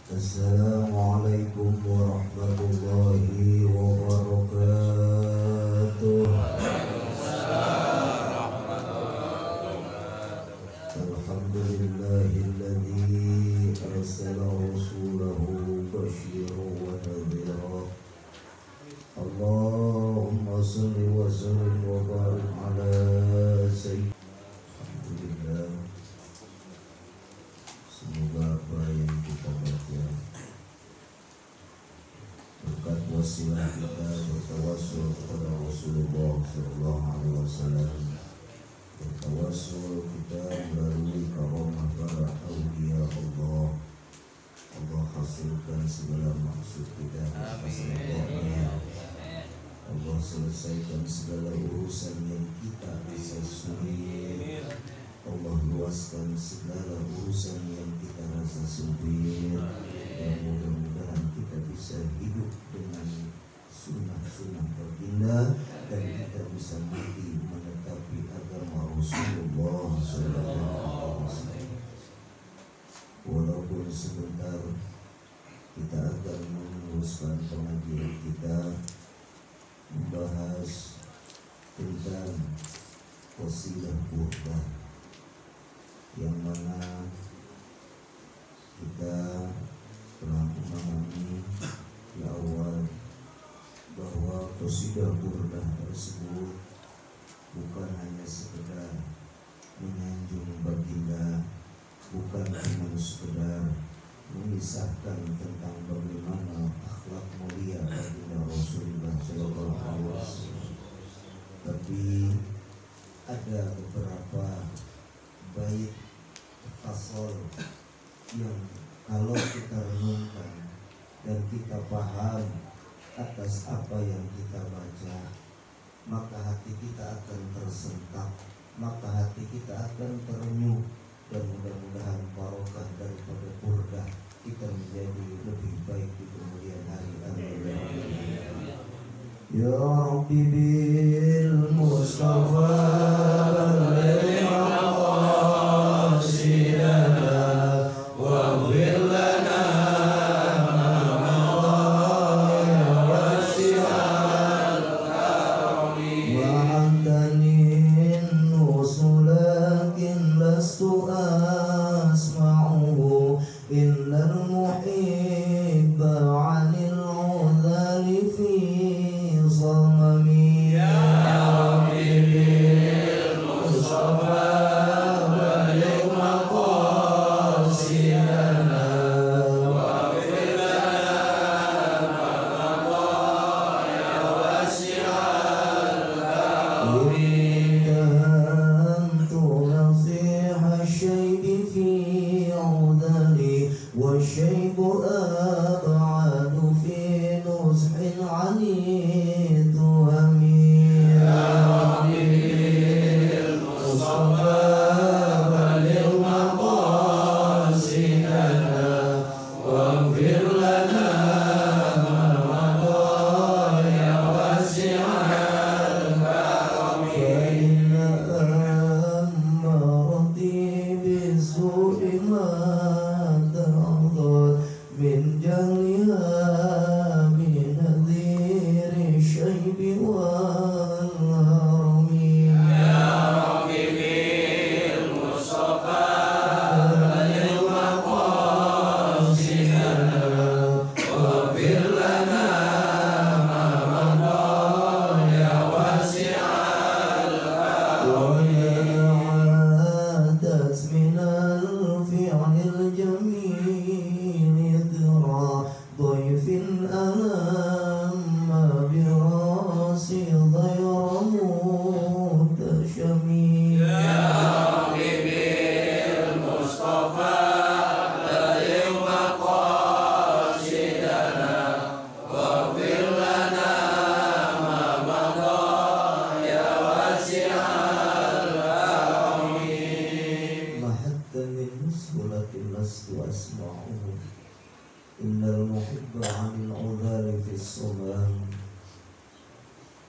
Assalamualaikum warahmatullahi wabarakatuh. Alhamdulillahilladzi arsala rasulahu basyiran wa nadhira. Allahumma shalli wa sallim wa barik ala sayyidina. Alhamdulillah. Semoga apa yang kita baca berkat wasilah kita bertawassul kepada Rasulullah SAW, bertawassul kita melalui karamah para awliya Allah. Allah hasilkan segala maksud kita atas ridhonya. Allah selesaikan segala urusan yang kita bisa sulit. Allah luaskan segala urusan yang kita rasa sulit. Dan mudah-mudahan kita bisa hidup dengan sunnah-sunnah baginda, dan kita bisa mati menetapi agama Rasulullah SAW. Walaupun sebentar, kita akan meneruskan pengajian kita membahas tentang qasidah burdah, yang mana kita telah memahami di awal bahwa qasidah burdah tersebut bukan hanya sekedar menyanjung baginda, bukan cuma sekedar mengisahkan tentang bagaimana akhlak mulia baginda Rasulullah SAW, tapi ada beberapa bait fasal yang kalau kita renungkan dan kita paham atas apa yang kita baca, maka hati kita akan tersentak, maka hati kita akan terenyuh, dan mudah-mudahan barokah daripada burdah kita menjadi lebih baik di kemudian hari. Amin. Ya Rabbi bil Mustafa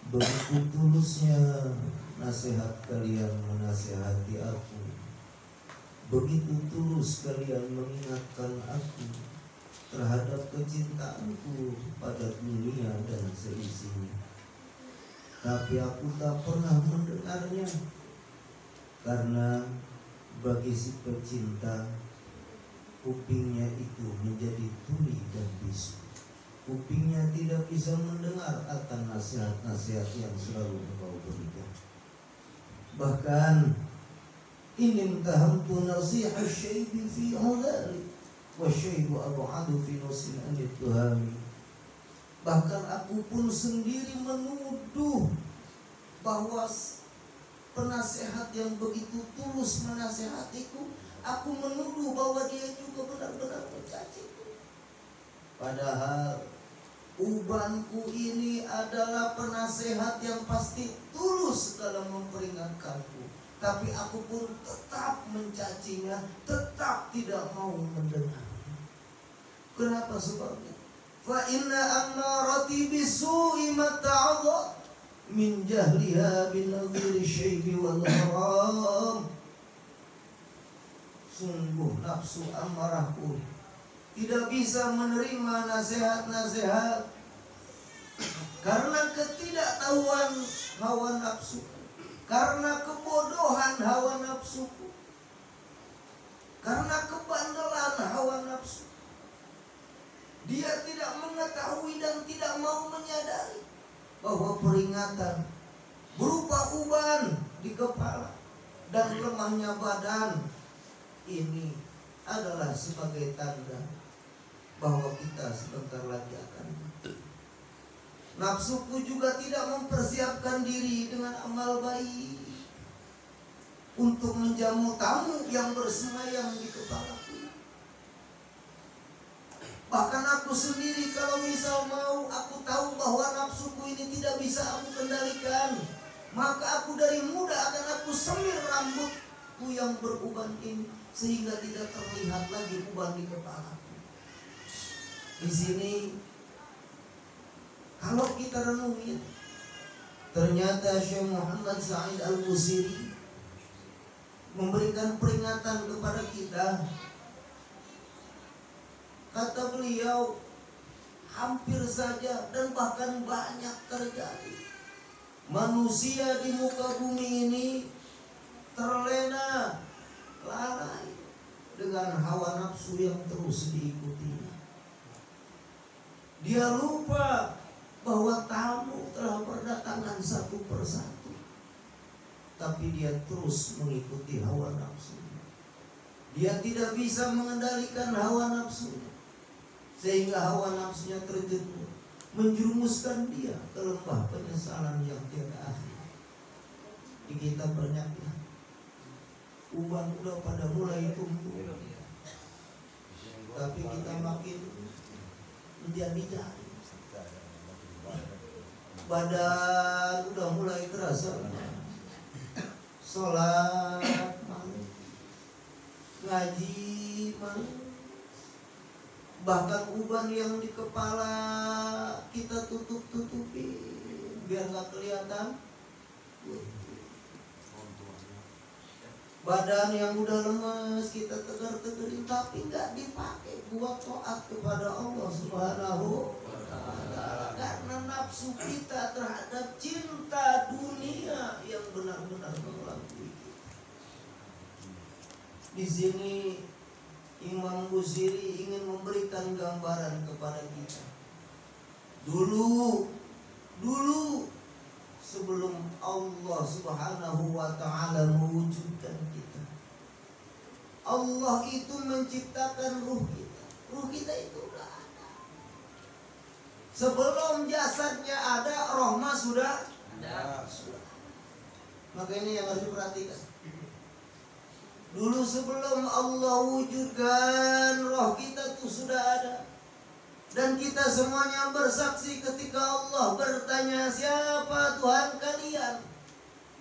begitu tulusnya nasihat kalian menasihati aku, begitu tulus kalian mengingatkan aku terhadap kecintaanku pada dunia dan seisinya. Tapi aku tak pernah mendengarnya, karena bagi si pecinta kupingnya itu menjadi tuli dan bisu. Kupingnya tidak bisa mendengar akan nasihat-nasihat yang selalu engkau berikan. Bahkan ini tahamtu nasihat syaibi fi udhari wa syaibu abu'adu fi nusin anit tuhami. Bahkan aku pun sendiri menuduh bahwa penasehat yang begitu tulus menasehatiku, aku menuduh bahwa dia juga benar-benar mencaciku. Padahal ubanku ini adalah penasehat yang pasti tulus dalam memperingatkanku, tapi aku pun tetap mencacinya, tetap tidak mau mendengar. Kenapa sebabnya? Fa inna ammarati bisu'i mata'adha min jahliha bin nadhiri syaibi wal haram. Sungguh nafsu amarahku tidak bisa menerima nasihat-nasihat karena ketidaktahuan hawa nafsu, karena kebodohan hawa nafsuku, karena kebandelan hawa nafsu. Dia tidak mengetahui dan tidak mau menyadari bahwa peringatan berupa uban di kepala dan lemahnya badan ini adalah sebagai tanda bahwa kita sebentar lagi akan mati. Nafsuku juga tidak mempersiapkan diri dengan amal baik untuk menjamu tamu yang bersemayam di kepalaku. Bahkan aku sendiri kalau misal mau, aku tahu bahwa nafsuku ini tidak bisa aku kendalikan, maka aku dari muda akan aku semir rambutku yang beruban ini sehingga tidak terlihat lagi uban di kepalaku. Di sini kalau kita renungin, ternyata Syekh Muhammad Sa'id Al-Busiri memberikan peringatan kepada kita. Kata beliau, hampir saja dan bahkan banyak terjadi manusia di muka bumi ini terlena, lalai dengan hawa nafsu yang terus diikutinya. Dia lupa bahwa tamu telah berdatangan satu persatu, tapi dia terus mengikuti hawa nafsunya. Dia tidak bisa mengendalikan hawa nafsunya, sehingga hawa nafsunya terjerumus, menjerumuskan dia ke lembah penyesalan yang tiada akhir. Di kita banyaknya uban udah pada mulai tumbuh, tapi kita makin menjadi jari. Badan udah mulai terasa, sholat malu, ngaji malu. Bahkan uban yang di kepala kita tutup-tutupi biar gak kelihatan. Badan yang udah lemes kita tegar-tegarin, tapi gak dipakai buat taat kepada Allah Subhanahu wa ta'ala, karena nafsu kita terhadap cinta dunia yang benar-benar mengelabui kita. Di sini Imam Busiri ingin memberikan gambaran kepada kita. Dulu sebelum Allah Subhanahu wa ta'ala mewujudkan kita, Allah itu menciptakan ruh kita. Ruh kita itu udah ada. Sebelum jasadnya ada, roh mah sudah ada. Maka ini yang harus diperhatikan. Dulu sebelum Allah wujudkan, roh kita tuh sudah ada. Dan kita semuanya bersaksi ketika Allah bertanya, siapa Tuhan kalian?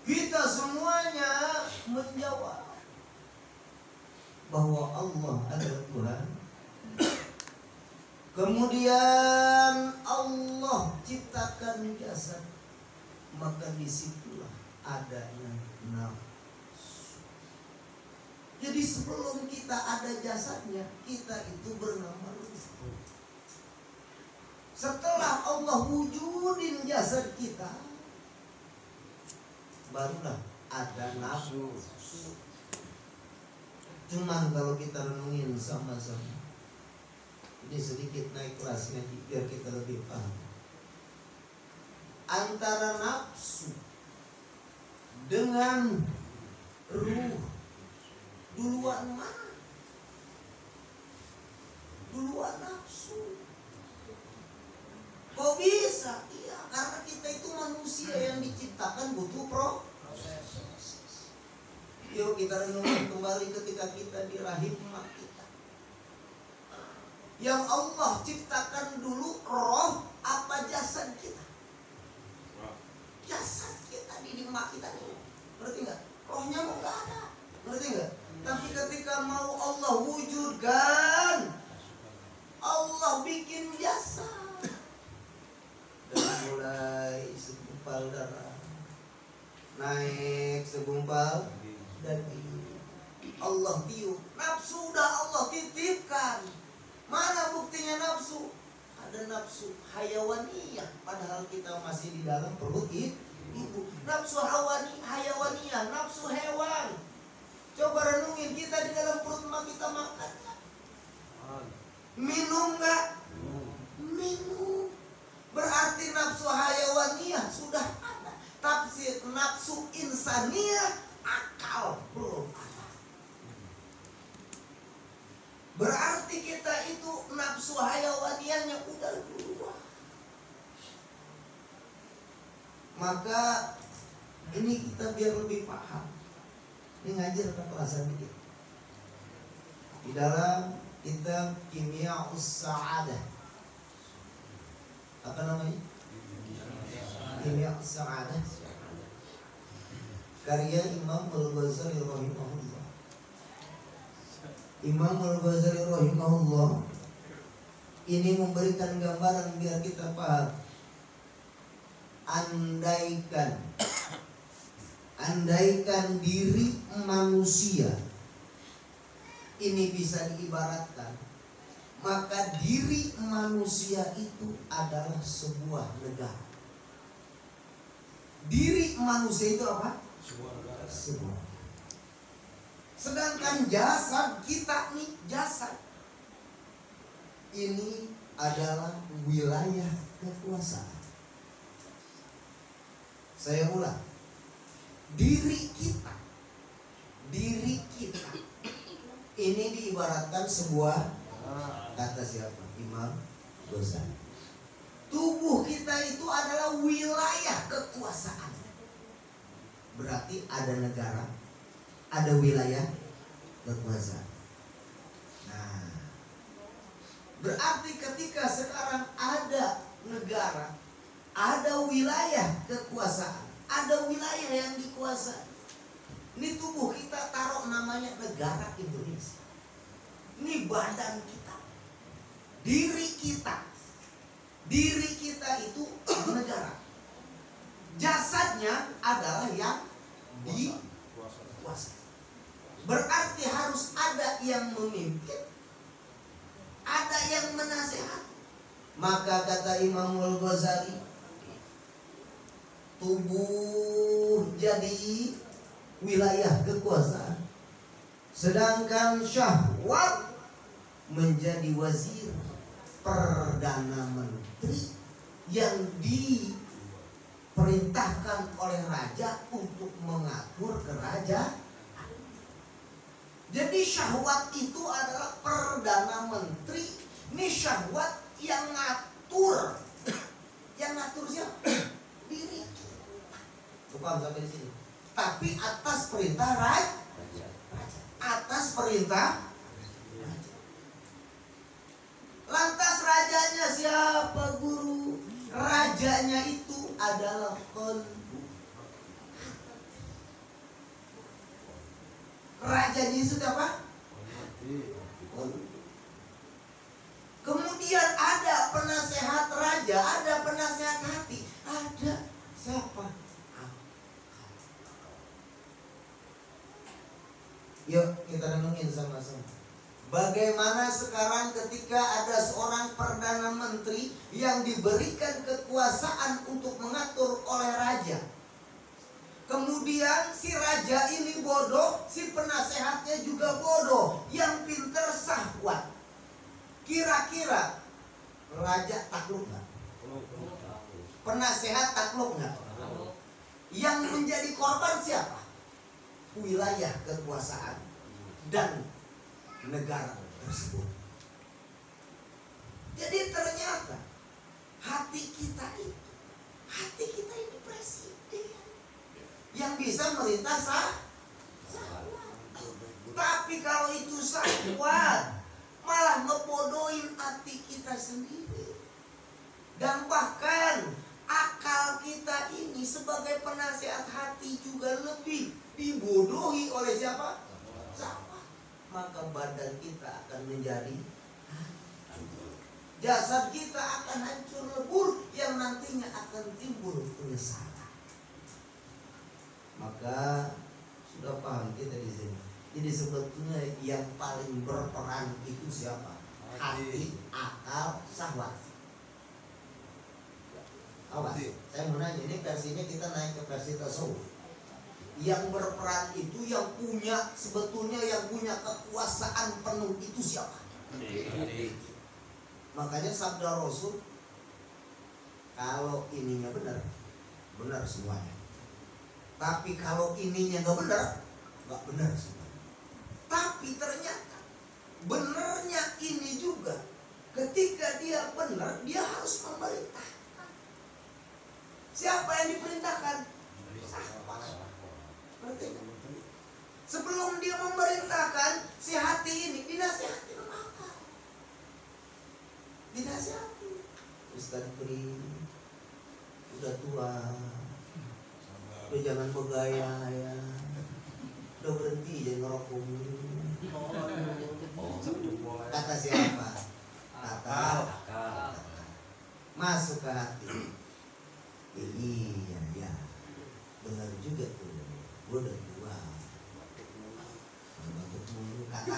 Kita semuanya menjawab bahwa Allah adalah Tuhan. Kemudian Allah ciptakan jasad, maka disitulah adanya nafsu. Jadi sebelum kita ada jasadnya, kita itu bernama ruh. Setelah Allah wujudin jasad kita, barulah ada nafsu. Cuman kalau kita renungin sama-sama, ini sedikit naik kelasnya biar kita lebih paham. Antara nafsu dengan ruh, duluan mana? Duluan nafsu. Kok bisa? Iya, karena kita itu manusia yang diciptakan butuh proses. Yuk kita renungkan kembali ketika kita di rahim emak kita. Yang Allah ciptakan dulu roh apa jasad kita? Jasad kita di emak kita nih. Ngerti nggak? Rohnya mau nggak ada. Ngerti nggak? Tapi ketika mau Allah wujudkan, Allah bikin jasad. Dan mulai segumpal darah, naik segumpal daging. Allah tiup. Nafsu udah Allah titipkan. Mana buktinya nafsu? Ada nafsu hayawaniyah, padahal kita masih di dalam perut ibu. Nafsu hayawaniyah, nafsu hewan. Coba renungin, kita di dalam perut emak kita makan nggak? Minum nggak? Minum. Berarti nafsu hayawaniyah sudah ada. Tapi nafsu insaniyah, akal belum ada. Berarti kita itu nafsu hayawaniyahnya udah duluan. Maka ini kita biar lebih paham. Ini ngajar ke kelasan dikit. Di dalam kitab Kimia Us-Sa'adah, apa namanya? Kimia Us-Sa'adah, karya Imam Al-Ghazali rahimahullah. Imam Al-Ghazali rahimahullah ini memberikan gambaran biar kita paham. Andaikan diri manusia ini bisa diibaratkan, maka diri manusia itu adalah sebuah negara. Diri manusia itu apa? Sebuah. Sedangkan jasad kita nih, jasad ini adalah wilayah kekuasaan. Saya ulang. Diri kita ini diibaratkan sebuah, kata siapa? Imam Ghazali. Tubuh kita itu adalah wilayah kekuasaan. Berarti ada negara, ada wilayah kekuasaan. Nah, berarti ketika sekarang ada negara, ada wilayah kekuasaan, ada wilayah yang dikuasai. Ini tubuh kita taruh namanya negara Indonesia. Ini badan kita, diri kita. Diri kita itu negara. Jasadnya adalah yang dikuasai. Berarti harus ada yang memimpin, ada yang menasihat. Maka kata Imam Al-Ghazali, tubuh jadi wilayah kekuasaan, sedangkan syahwat menjadi wazir, perdana menteri yang diperintahkan oleh raja untuk mengatur kerajaan. Jadi syahwat itu adalah perdana menteri. Ini syahwat yang ngatur. Yang ngatur siapa? Diri. Paham sampai di sini. Tapi atas perintah raja. Atas perintah raja. Lantas rajanya siapa, guru? Rajanya itu adalah qalbu. Rajanya itu apa? Qalbu. Kemudian ada penasehat raja, ada penasehat hati, ada siapa? Yuk kita renungin sama-sama. Bagaimana sekarang ketika ada seorang perdana menteri yang diberikan kekuasaan untuk mengatur oleh raja. Kemudian si raja ini bodoh, si penasehatnya juga bodoh. Yang pinter syahwat. Kira-kira raja takluk nggak? Penasehat takluk nggak? Yang menjadi korban siapa? Wilayah kekuasaan dan negara tersebut. Jadi ternyata hati kita ini presiden yang bisa merintah syahwat. Tapi kalau itu syahwat, malah ngebodohin hati kita sendiri. Dan bahkan akal kita ini sebagai penasehat hati juga lebih dibodohi oleh siapa? Syahwat. Maka badan kita akan menjadi hancur. Jasad kita akan hancur lebur yang nantinya akan timbul penyesalan. Maka sudah paham kita di sini. Jadi sebetulnya yang paling berperan itu siapa? Hati, akal, syahwat. Awas, saya mau nanya, ini versinya kita naik ke versi tasawuf. Yang berperan itu yang punya, sebetulnya yang punya kekuasaan penuh itu siapa? Makanya sabda Rasul, kalau ininya benar, benar semuanya. Tapi kalau ininya nggak benar semuanya. Tapi ternyata benernya ini juga, ketika dia benar, dia harus memerintah. Siapa yang diperintahkan? Syahwat. Sebelum dia memerintahkan, si hati ini dinasihati sama akal. Dinasihati. Ustaz Pri, udah tua, udah jangan bergaya ya, udah berhenti jangan ngerokok. Kata siapa? Kata akal. Masuk ke hati. Iya, benar juga tuh. Gue udah tua. Kata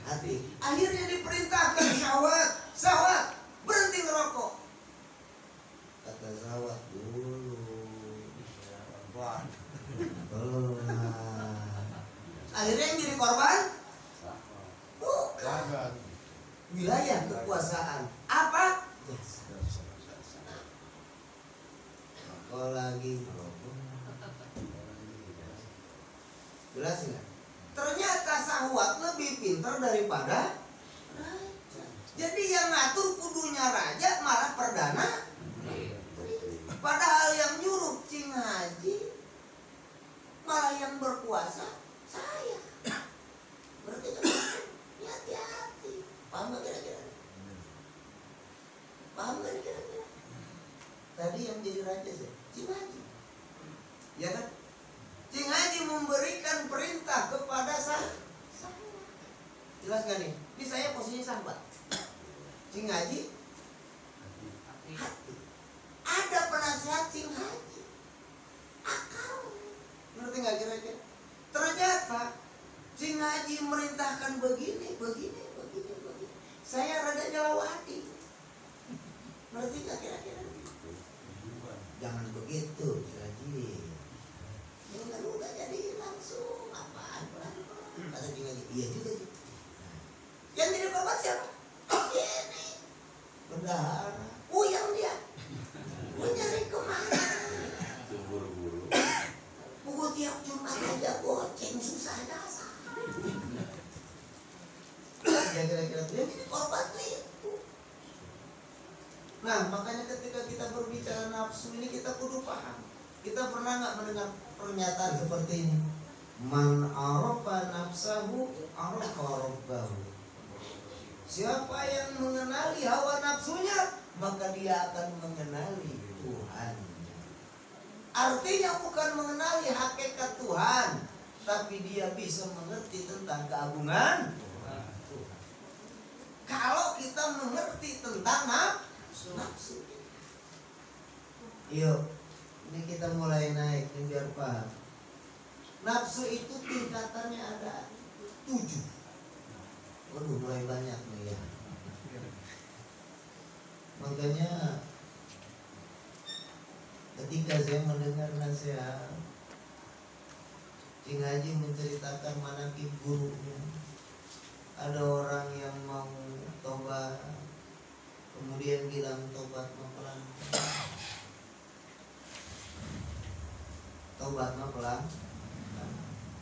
hati. Akhirnya diperintahkan syahwat, berhenti ngerokok. Kata syahwat dulu. Akhirnya yang jadi korban? Bukan. Wilayah kekuasaan. Apa? Kalau lagi jelas nggak? Ternyata syahwat lebih pintar daripada raja. Jadi yang ngatur kudunya raja, malah perdana. Padahal yang nyuruh Cing Haji, malah yang berkuasa saya. Berarti kan hati-hati. Paham nggak kira-kira? Paham nggak kira-kira? Tadi yang jadi raja sih Cing Haji, ya kan? Cing Haji memberikan perintah kepada saya. Jelas gak nih? Ini saya posisinya sahabat. Cing Haji hati. Ada penasehat Cing Haji akal. Ngerti gak kira-kira? Ternyata Cing Haji merintahkan begini. Saya rada nyelawati. Ngerti gak kira-kira? Jangan begitu, Haji. Enggak udah jadi langsung apaan pelan-pelan. Kata Cing Haji, iya juga sih. Yang jadi korban siapa? Ini bendahara. Yang dia. Gue nyari kemana? Buru-buru. Gue tiap Jumat aja goceng susah dasar. Ya kira-kira dia jadi korban tuh itu. Nah, makanya ketika kita berbicara nafsu ini kita kudu paham. Kita pernah nggak mendengar pernyataan seperti ini? Man arafa nafsahu arafa rabbahu. Siapa yang mengenali hawa nafsunya, maka dia akan mengenali Tuhan. Artinya bukan mengenali hakikat Tuhan, tapi dia bisa mengerti tentang keagungan Tuhan. Kalau kita mengerti tentang nafsu. Yuk, ini kita mulai naik nih biar paham. Nafsu itu tingkatannya ada 7. Waduh, mulai banyak nih ya. Makanya ketika saya mendengar nasihat Cing Haji menceritakan manaqib gurunya, ada orang yang mau tobat, kemudian bilang tobat mah pelan, tobat mah pelan.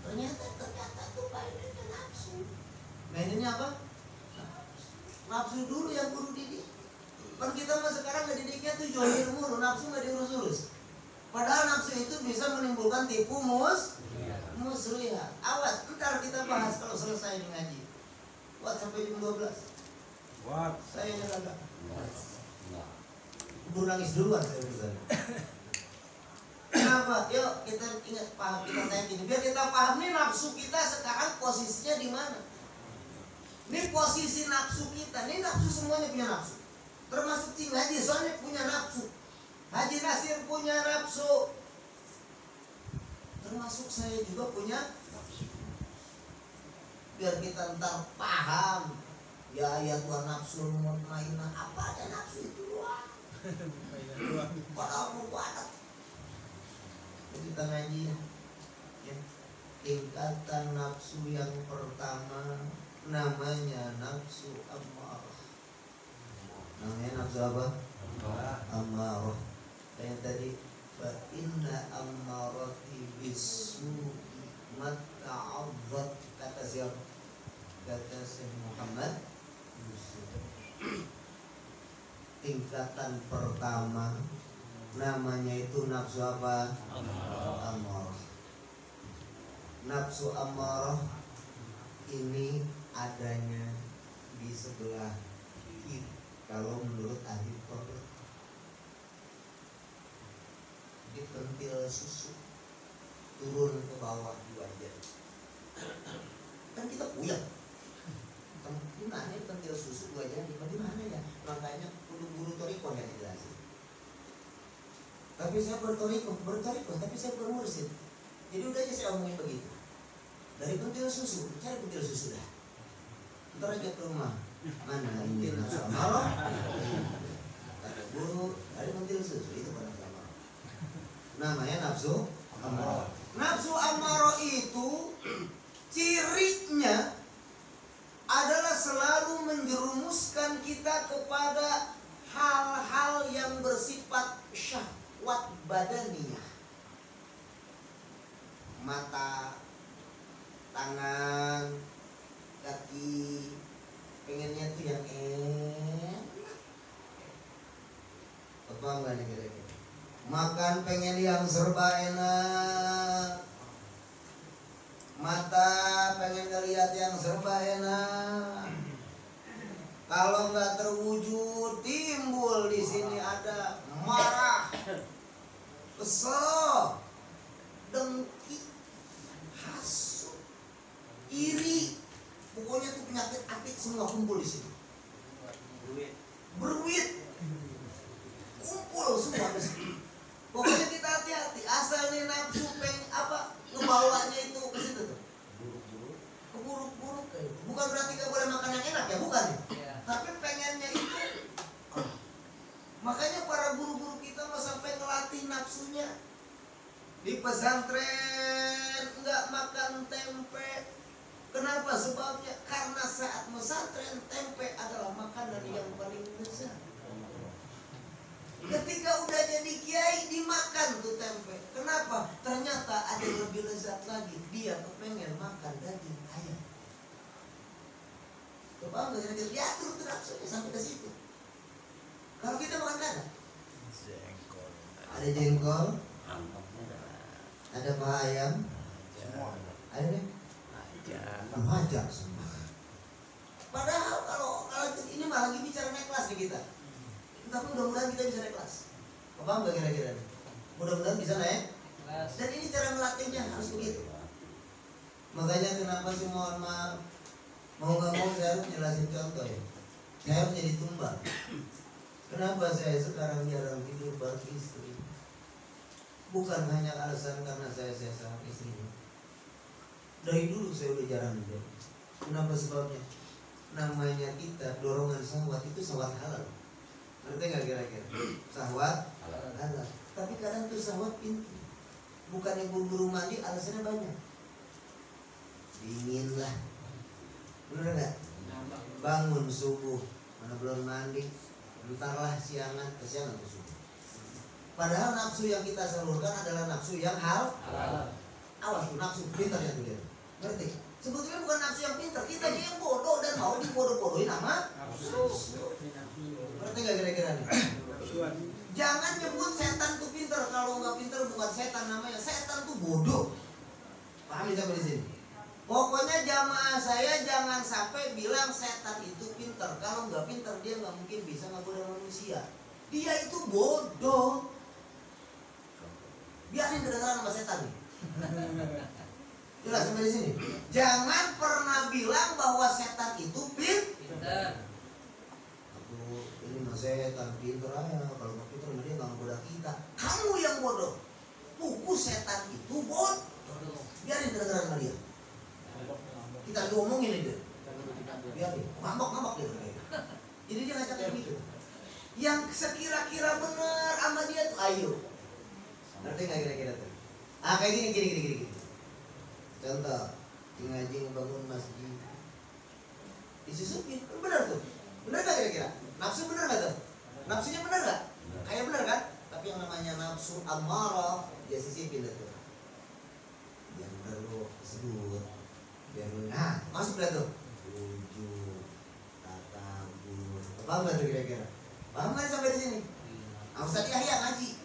Ternyata tuh mainnya nafsu. Mainnya apa? Nafsu dulu yang guru didik. Kan kita mah sekarang ngedidiknya tuh johir mulu, nafsu nggak diurus-urus. Padahal nafsu itu bisa menimbulkan tipu muslihat. Awas, ntar kita bahas kalau selesai nih ngaji. Buat sampai jam 12. What? Saya yang agak. Buru nangis duluan saya misalnya. Kenapa? Yuk kita ingat paham, kita tanya gini. Biar kita paham nih nafsu kita sekarang posisinya di mana. Ini posisi nafsu kita. Ini nafsu semuanya punya nafsu. Termasuk Cing Haji soalnya punya nafsu. Haji Nasir punya nafsu. Termasuk saya juga punya nafsu. Biar kita ntar paham. Ya ayat wa nafsu mutmainnah. Apa ada nafsu itu doang? Padahal mau banget. Kita ngaji ya. Tingkatan nafsu yang pertama namanya nafsu ammarah. Namanya nafsu apa? Ammarah. Kayak tadi fa inna ammarati bisu'i matta'adhat, kata siapa? Kata Syekh Muhammad Yusuf. Tingkatan pertama namanya itu nafsu apa? Ammarah. Nafsu ammarah ini adanya di sebelah kiri kalau menurut ahli tauhid. Di pentil susu turun ke bawah di wajah. Kan kita puyeng. Di mana pentil susu di wajah? Di mana ya? Makanya guru-guru toriko yang dijelasin. Tapi saya bertoriko, tapi saya bukan mursyid. Jadi udah aja saya omongin begitu. Dari pentil susu, cari pentil susu dah. Ntar aja ke rumah. Mana ini nafsu ammarah? Kata guru, dari pentil susu itu pada sama. Namanya nafsu ammarah. Nafsu ammarah itu cirinya adalah selalu menjerumuskan kita kepada hal-hal yang bersifat syahwat badaniyah. Mata, tangan, kaki, pengennya tuh yang enak. Apa enggak nih kira-kira? Makan pengen yang serba enak. Mata pengen ngeliat yang serba enak. Kalau nggak terwujud, timbul di sini ada marah, kesel, dengki, hasut, iri. Pokoknya tuh penyakit akid semua kumpul di sini. Berwit, kumpul semua di sini. Pokoknya kita hati-hati. Asal nih nafsu ngebawanya itu ke situ tuh. Keburuk-buruk. Bukan berarti gak boleh makan yang enak ya, bukan ya. Tapi pengennya itu. Makanya para guru-guru kita mau sampai ngelatih nafsunya. Di pesantren nggak makan tempe. Kenapa? Sebabnya karena saat pesantren tempe adalah makanan yang paling lezat. Ketika udah jadi kiai dimakan tuh tempe. Kenapa? Ternyata ada yang lebih lezat lagi. Dia kepengen makan daging ayam. Coba nggak kira-kira diatur tuh nafsunya sampai ke situ. Kalau kita makan kan? Ada jengkol, ada paha ayam, ada deh, hajar semua. Padahal kalau ini mah lagi bicara naik kelas nih kita. Tapi mudah-mudahan kita bisa naik kelas. Paham nggak kira-kira? Mudah-mudahan bisa naik kelas. Dan ini cara melatihnya harus begitu. Makanya kenapa sih mohon maaf, mau nggak mau saya harus jelasin contoh ya. Saya harus jadi tumbal. Kenapa saya sekarang jarang tidur bareng istri? Bukan hanya alasan karena saya sama istrinya. Dari dulu saya udah jarang tidur. Kenapa sebabnya? Namanya kita dorongan syahwat itu syahwat halal. Ngerti nggak kira-kira? Syahwat halal. Tapi kadang tuh syahwat pintu. Bukannya buru-buru mandi, alasannya banyak. Dingin lah. Bener nggak? Bangun subuh, mana belum mandi, entarlah siangan, kesiangan ke subuh. Padahal nafsu yang kita salurkan adalah nafsu yang halal. Awas tuh nafsu pintarnya tuh dia. Ngerti? Sebetulnya bukan nafsu yang pintar, kita aja yang bodoh dan mau dibodoh-bodohin sama nafsu. Ngerti nggak kira-kira nih? Jangan nyebut setan tuh pintar, kalau nggak pintar bukan setan namanya, setan tuh bodoh. Paham ya sampai di sini? Pokoknya jamaah saya jangan sampai bilang setan itu pintar. Kalau nggak pintar dia nggak mungkin bisa ngagoda manusia. Dia itu bodoh. Biarin kedengaran sama setan nih. Jelas sampai di sini. Jangan pernah bilang bahwa setan itu pintar. Aku ini mah setan pintar aja. Kalau nggak pintar dia nggak ngagoda kita. Kamu yang bodoh. Buku setan itu bodoh. Biarin kedengaran sama dia. Kita ngomongin dia, biar ngambek dia. Jadi dia ngajak kayak gitu. Yang sekira-kira benar sama dia tuh ayo. Ngerti nggak kira-kira tuh? Ah kayak gini. Contoh, ngaji ngebangun masjid, disusupin, benar tuh. Benar nggak kira-kira? Nafsu benar nggak tuh? Nafsunya benar nggak? Kayak benar kan? Tapi yang namanya nafsu amarah dia sisipin tuh. Yang benar lo sebut. Biar nah masuk dah tuh wujud takabur. Paham nggak tuh kira-kira? Paham nggak sampai di sini? Ustaz Yahya ngaji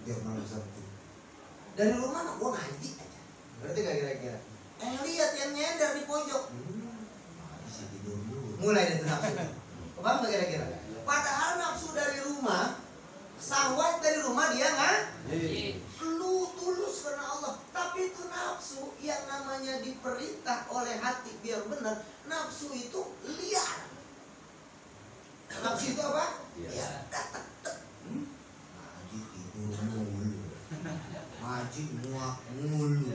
tiap malam Sabtu. Dari rumah mah gua ngaji aja. Berarti nggak kira-kira? Lihat yang nyender di pojok. Bisa tidur dulu. Mulai dari nafsu. Paham nggak kira-kira? Padahal nafsu dari rumah, syahwat dari rumah dia nggak? Lu tulus karena Allah, tapi itu nafsu yang namanya diperintah oleh hati biar benar. Nafsu itu liar. Nafsu itu apa? Liar. Ngaji tidur mulu, ngaji muak mulu,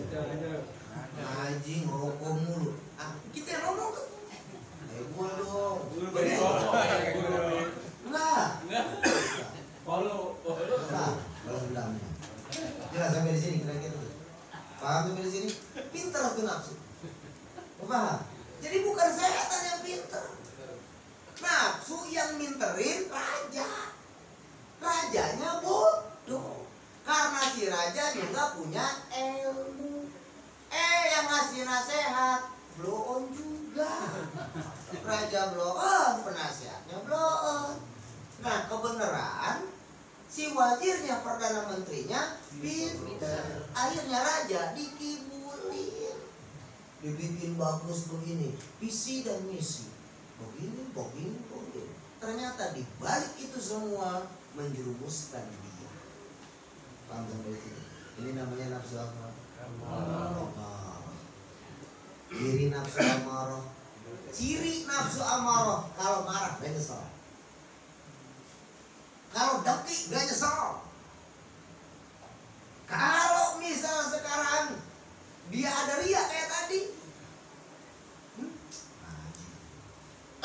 ngaji ngerokok mulu. Kita yang ngomong tuh, gua dong. Enggak. Follow. Kalau bilangnya. Jelas sampai di sini kira-kira. Paham sampai di sini? Pintar tuh nafsu. Paham? Jadi bukan setan yang pintar. Nafsu yang minterin raja. Rajanya bodoh. Karena si raja juga punya ilmu. Yang ngasih nasihat blow on juga. Raja blow on, penasihatnya blow on. Nah kebenaran si wazirnya, perdana menterinya pintar. Akhirnya raja dikibulin. Dibikin bagus begini, visi dan misi. Begini. Ternyata di balik itu semua menjerumuskan dia. Paham sampai sini? Ini namanya nafsu amarah. Ciri nafsu amarah. Ciri nafsu amarah kalau marah gak nyesel. Kalau dengki gak nyesel. Kalau misal sekarang dia ada ria kayak tadi,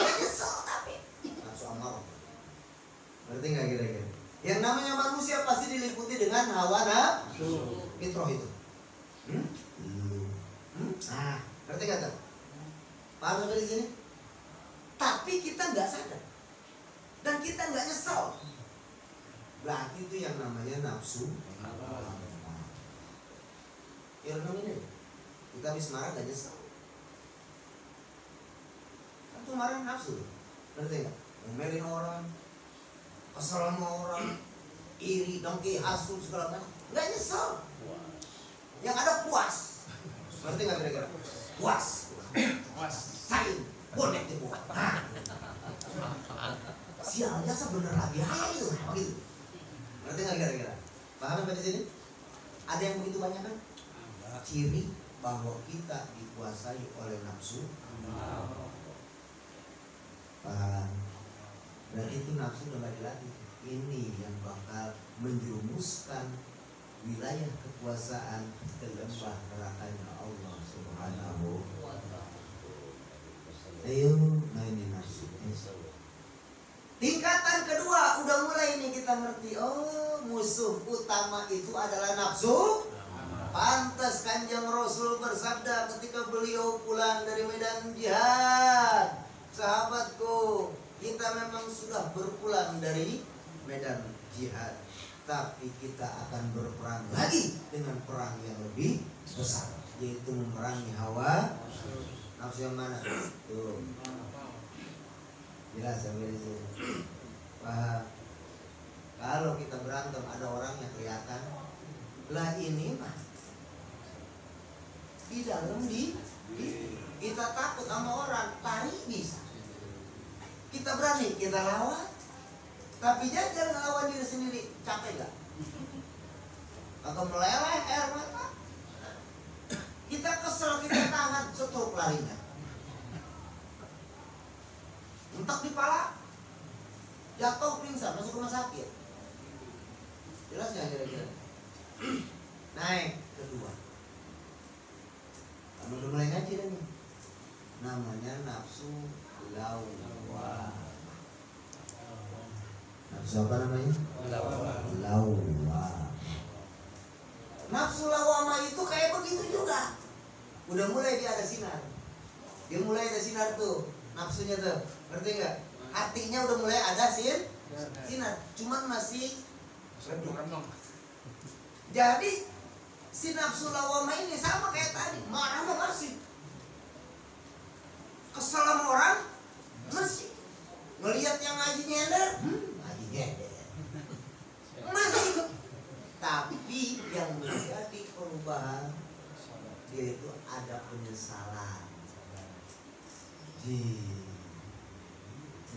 gak nyesel tapi nafsu amarah. Berarti gak kira-kira? Yang namanya manusia pasti diliputi dengan hawa nafsu. Fitrah itu. Ngerti gak tuh? Paham sampai di sini? Tapi kita nggak sadar dan kita nggak nyesel. Berarti itu yang namanya nafsu. Ya renung ini. Kita habis marah nggak nyesel. Kan tuh marah nafsu. Ngerti nggak? Ngomelin orang, kesel sama orang, iri, dengki, hasut segala macam. Nggak nyesel. Yang ada puas. Ngerti nggak kira-kira? Puas. Saing. Bonek deh buat. Sialnya sebenernya lagi ayo gitu. Ngerti nggak kira-kira? Paham sampai di sini? Ada yang begitu banyak kan? Ciri bahwa kita dikuasai oleh nafsu. Paham? Berarti itu nafsu kembali lagi. Ini yang bakal menjerumuskan wilayah kekuasaan ke lembah nerakanya Allah Subhanahu wa ta'ala. Ayo mainin nafsu. Tingkatan kedua kita ngerti, oh musuh utama itu adalah nafsu. Pantas Kanjeng Rasul bersabda ketika beliau pulang dari medan jihad, sahabatku, kita memang sudah berpulang dari medan jihad, tapi kita akan berperang lagi dengan perang yang lebih besar, yaitu memerangi hawa nafsu yang mana? Tuh. Jelas sampai di sini. Paham? Kalau kita berantem ada orang yang kelihatan, lah ini mah di dalam kita takut sama orang, lari bisa. Kita berani, kita lawan. Tapi jangan ngelawan diri sendiri, capek gak? Atau meleleh air mata. Kita kesel, kita tahan, setruk larinya. Entak di pala, jatuh pingsan, masuk rumah sakit. Jelas ya kira-kira? Naik kedua. Kamu udah mulai ngaji dah nih. Namanya nafsu lawwamah. Nafsu apa namanya? Lawwamah. Nafsu lawwamah itu kayak begitu juga. Udah mulai dia ada sinar. Dia mulai ada sinar tuh, nafsunya tuh. Ngerti nggak? Hatinya udah mulai ada sinar. Cuman masih redup. Jadi si nafsu lawwamah ini sama kayak tadi, marah masih, kesel sama orang masih, ngelihat yang ngaji nyender, ngaji nyender masih. Tapi yang menjadi perubahan dia itu ada penyesalan.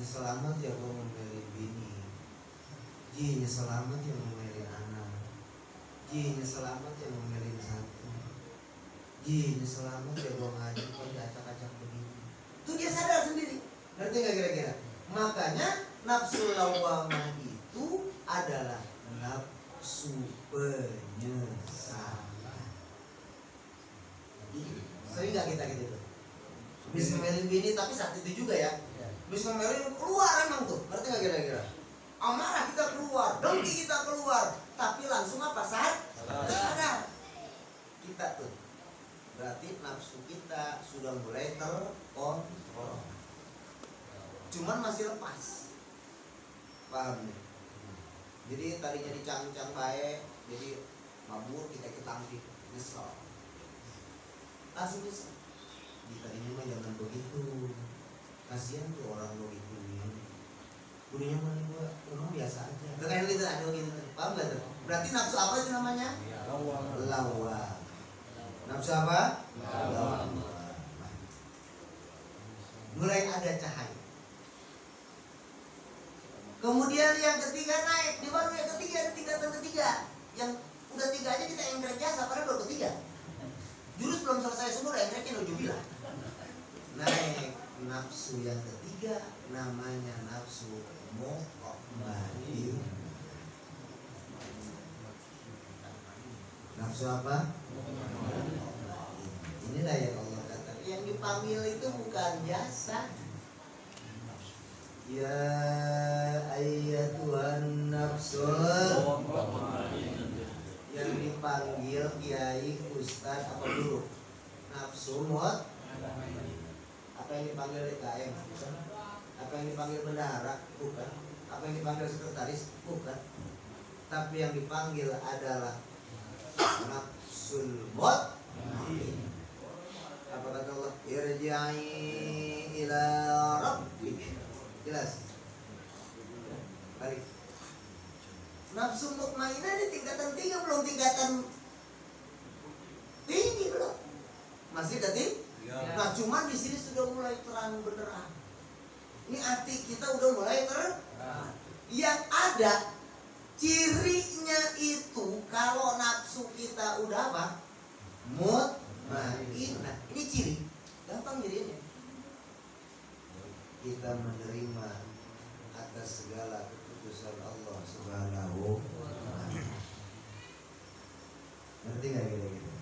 Selamat ya gua memilih bini, selamat ya memilih anak, selamat ya memilih satu, selamat ya gua ngaji kok diacak-acak begini. Itu dia sadar sendiri. Ngerti nggak kira-kira? Makanya nafsu lawwamah itu adalah nafsu penyesalan. Sering nggak kita gitu? Habis ngomelin bini tapi saat itu juga ya. Habis ngomelin keluar emang tuh. Ngerti nggak kira-kira? Amarah kita keluar, dengki kita keluar, tapi langsung apa sadar kita tuh. Berarti nafsu kita sudah mulai terkontrol. Cuman masih lepas. Paham nih? Jadi tadinya dicang-cang baik, jadi mabur kita ketangkip, nyesel. Langsung nyesel. Tadinya mah jangan begitu. Kasihan tuh orang begitu ini. Dulunya mah gua umum biasa aja. Kayak gitu ada gitu. Paham gak tuh? Berarti nafsu apa itu namanya? Lawwamah. Nafsu apa? Lawwamah. Mulai ada cahaya. Kemudian yang ketiga naik, di baru yang ketiga, ada tingkatan ketiga. Yang udah tiga aja kita enggrek jasa, padahal baru ketiga. Jurus belum selesai semua, udah engrekin ujubillah. Naik nafsu yang ketiga, namanya nafsu mutmainnah. Nafsu apa? Inilah yang Allah katakan. Yang dipanggil itu bukan jasa. Ya ayyatuhan nafsul. Yang dipanggil kiai, ustaz, apa dulu? Nafsu mut. Apa yang dipanggil DKM? Bukan. Apa yang dipanggil bendahara? Bukan. Apa yang dipanggil sekretaris? Bukan. Tapi yang dipanggil adalah nafsul mut. Apa kata Allah? Irji'i ila rabbik. Jelas. Balik. Nafsu mutmainnah di tingkatan 3, belum tingkatan tinggi belum. Masih tadi? Ya. Nah, cuman di sini sudah mulai terang benerang. Ini hati kita udah mulai terang. Yang ada cirinya itu kalau nafsu kita udah apa? Mutmainnah. Ini ciri. Gampang jadinya. Kita menerima atas segala keputusan Allah Subhanahu wa ta'ala. Ngerti gak kira-kira?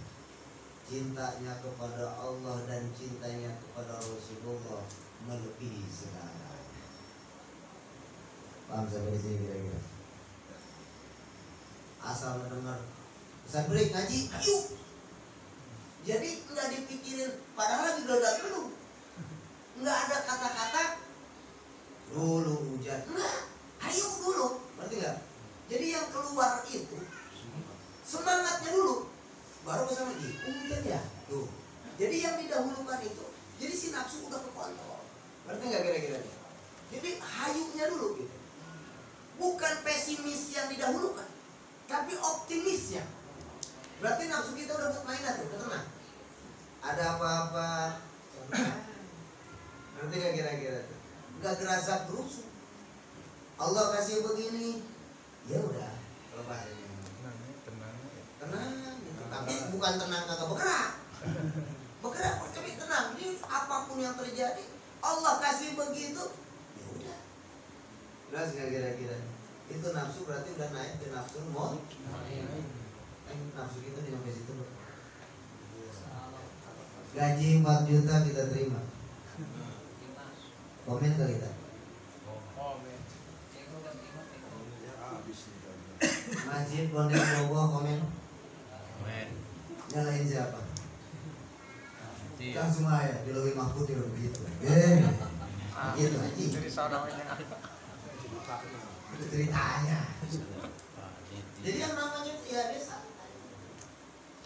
Cintanya kepada Allah dan cintanya kepada Rasulullah melebihi segalanya. Paham sampai di sini kira-kira? asal dengar pesan break ngaji, ayo. Jadi nggak dipikirin, padahal lagi geledak dulu, nggak ada kata-kata dulu hujan, enggak, ayo dulu, berarti nggak? Jadi yang keluar itu semangatnya dulu, baru kesana lagi hujan ya, tuh. Jadi yang didahulukan itu, jadi si nafsu udah kekontrol, berarti nggak kira-kira? Jadi hayunya dulu gitu, bukan pesimis yang didahulukan, tapi optimisnya. Berarti nafsu kita udah mutmainah tuh, udah tenang. Ada apa-apa, nanti gak kira-kira tuh, gak gerasa gerusuk. Allah kasih begini, ya udah, kalau bahasanya tenang gitu. Tapi bukan tenang kagak bergerak, bergerak tapi tenang. Ini apapun yang terjadi, Allah kasih begitu, ya udah. Jelas gak kira-kira? Itu nafsu berarti udah naik ke nafsu maut. Nafsu kita di sampai situ. Gaji 4 juta kita terima. Komen ke kita. Masjid Pondok Bobo komen. Nyalain siapa? Kan semua ya di Lauhi Mahfud juga begitu. Gitu aja. Itu ceritanya. Jadi yang namanya ya desa.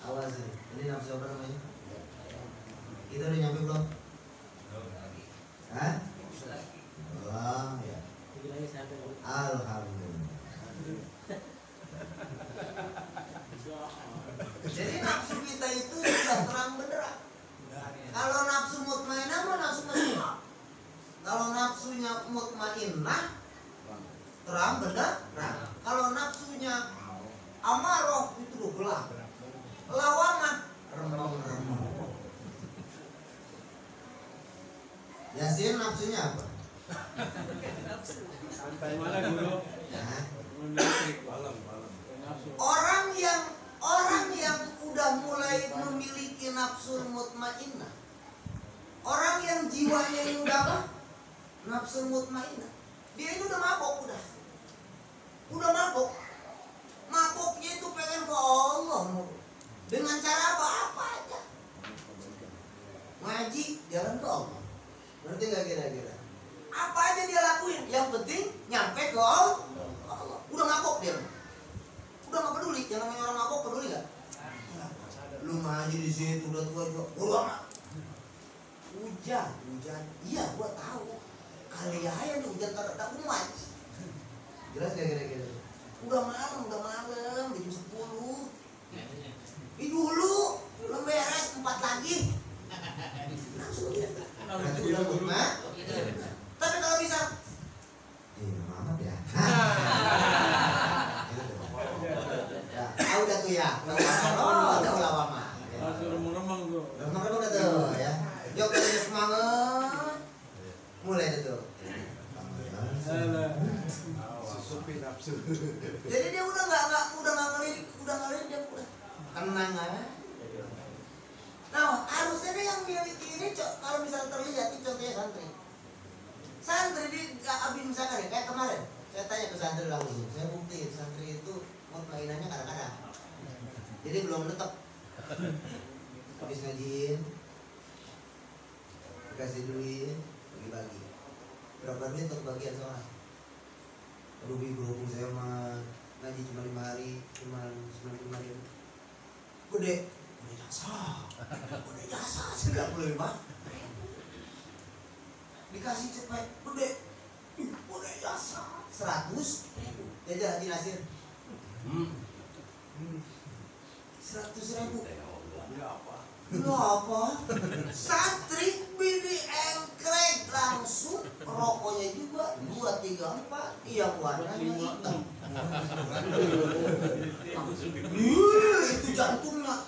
Awas ini nafsu apa namanya? Kita udah nyampe belum? Hah? Belum ya. Alhamdulillah. Jadi nafsu kita itu sudah terang benderang. Kalau nafsu mutmainah mah nafsu mutmainah. Kalau nafsunya mutmainah terang benderang. Kalau nafsunya amarah itu udah gelap. Lawamah remang-remang. Yasin nafsunya apa? Santai mana dulu? Orang yang udah mulai memiliki nafsu mutmainnah, orang yang jiwanya ini udah apa? Nafsu mutmainnah, dia ini udah mabok, udah mabok. Maboknya itu pengen ke Allah dengan cara apa aja. Ngaji jalan ke Allah. Berarti gak kira-kira? Apa aja dia lakuin, yang penting nyampe ke Allah. Udah mabok dia, udah gak peduli. Yang namanya orang mabok peduli gak? Lu ngaji di situ udah tua juga, bodo amat. Hujan, iya gua tahu. Kali aja nih hujan tak umat. Jelas gak kira-kira? Udah malam jam 10. Ih dulu, belum beres 4 lagi. Langsung gitu. Nanti udah rumah. Tapi kalau bisa, maaf ya. Udah tuh ya. Udah lama. Remang-remang tuh. Remang-remang udah tuh ya. Yuk kita semangat. Mulai tuh. Jadi dia udah nggak ngelirik dia udah tenang aja. Nah harusnya dia yang miliki ini kalau misalnya terlihat ini contohnya santri di abis misalkan ya kayak kemarin saya tanya ke santri langsung, saya buktiin santri itu mutmainahnya kadang-kadang jadi belum tetap habis ngajiin dikasih duit bagi-bagi berapa duit untuk bagian seorang. Rugi berhubung saya mah ngaji cuma 5 hari, cuma 95 ribu. Gede jasa 95. Dikasih cepet, gede jasa 100 ribu. Jajan Haji Nasir 100 ribu. Apa? Santri bini engkrek langsung rokoknya juga 234 yang warnanya hitam. Itu jantungnya.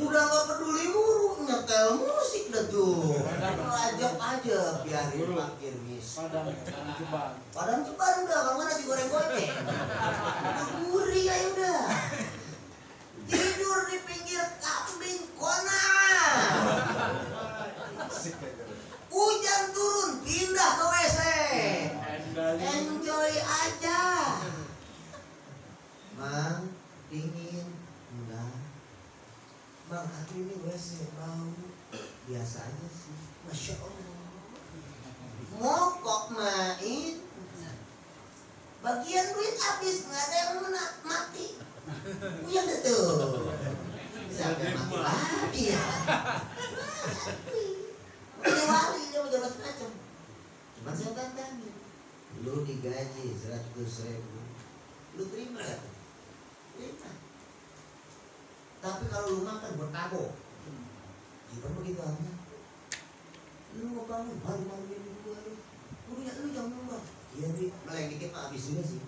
Udah gak peduli muru nyetel musik dah tuh. Ajak aja biarin parkir bis. Padang ceban udah kalau nggak nasi goreng goceng. Gurih ya udah. Tidur di pinggir kambing kona. Hujan turun pindah ke WC. Enjoy aja. Mang, dingin? Enggak. Mang, aku ini WC bau. Biasa aja sih. Masya Allah. Mokok main. Bagian duit habis, nggak ada yang mati. Iya betul. Sampai mati lagi ya. Udah wali dia mau macam-macam. Cuman saya tantangin. Lu digaji 100.000. Lu terima gak? Terima. Tapi kalau lu makan buat tabok, bukan begitu aja. Lu mau bangun malu-malu ini gua lu. Lu jangan nyumbang. Iya nih, meleng dikit mah habis juga sih.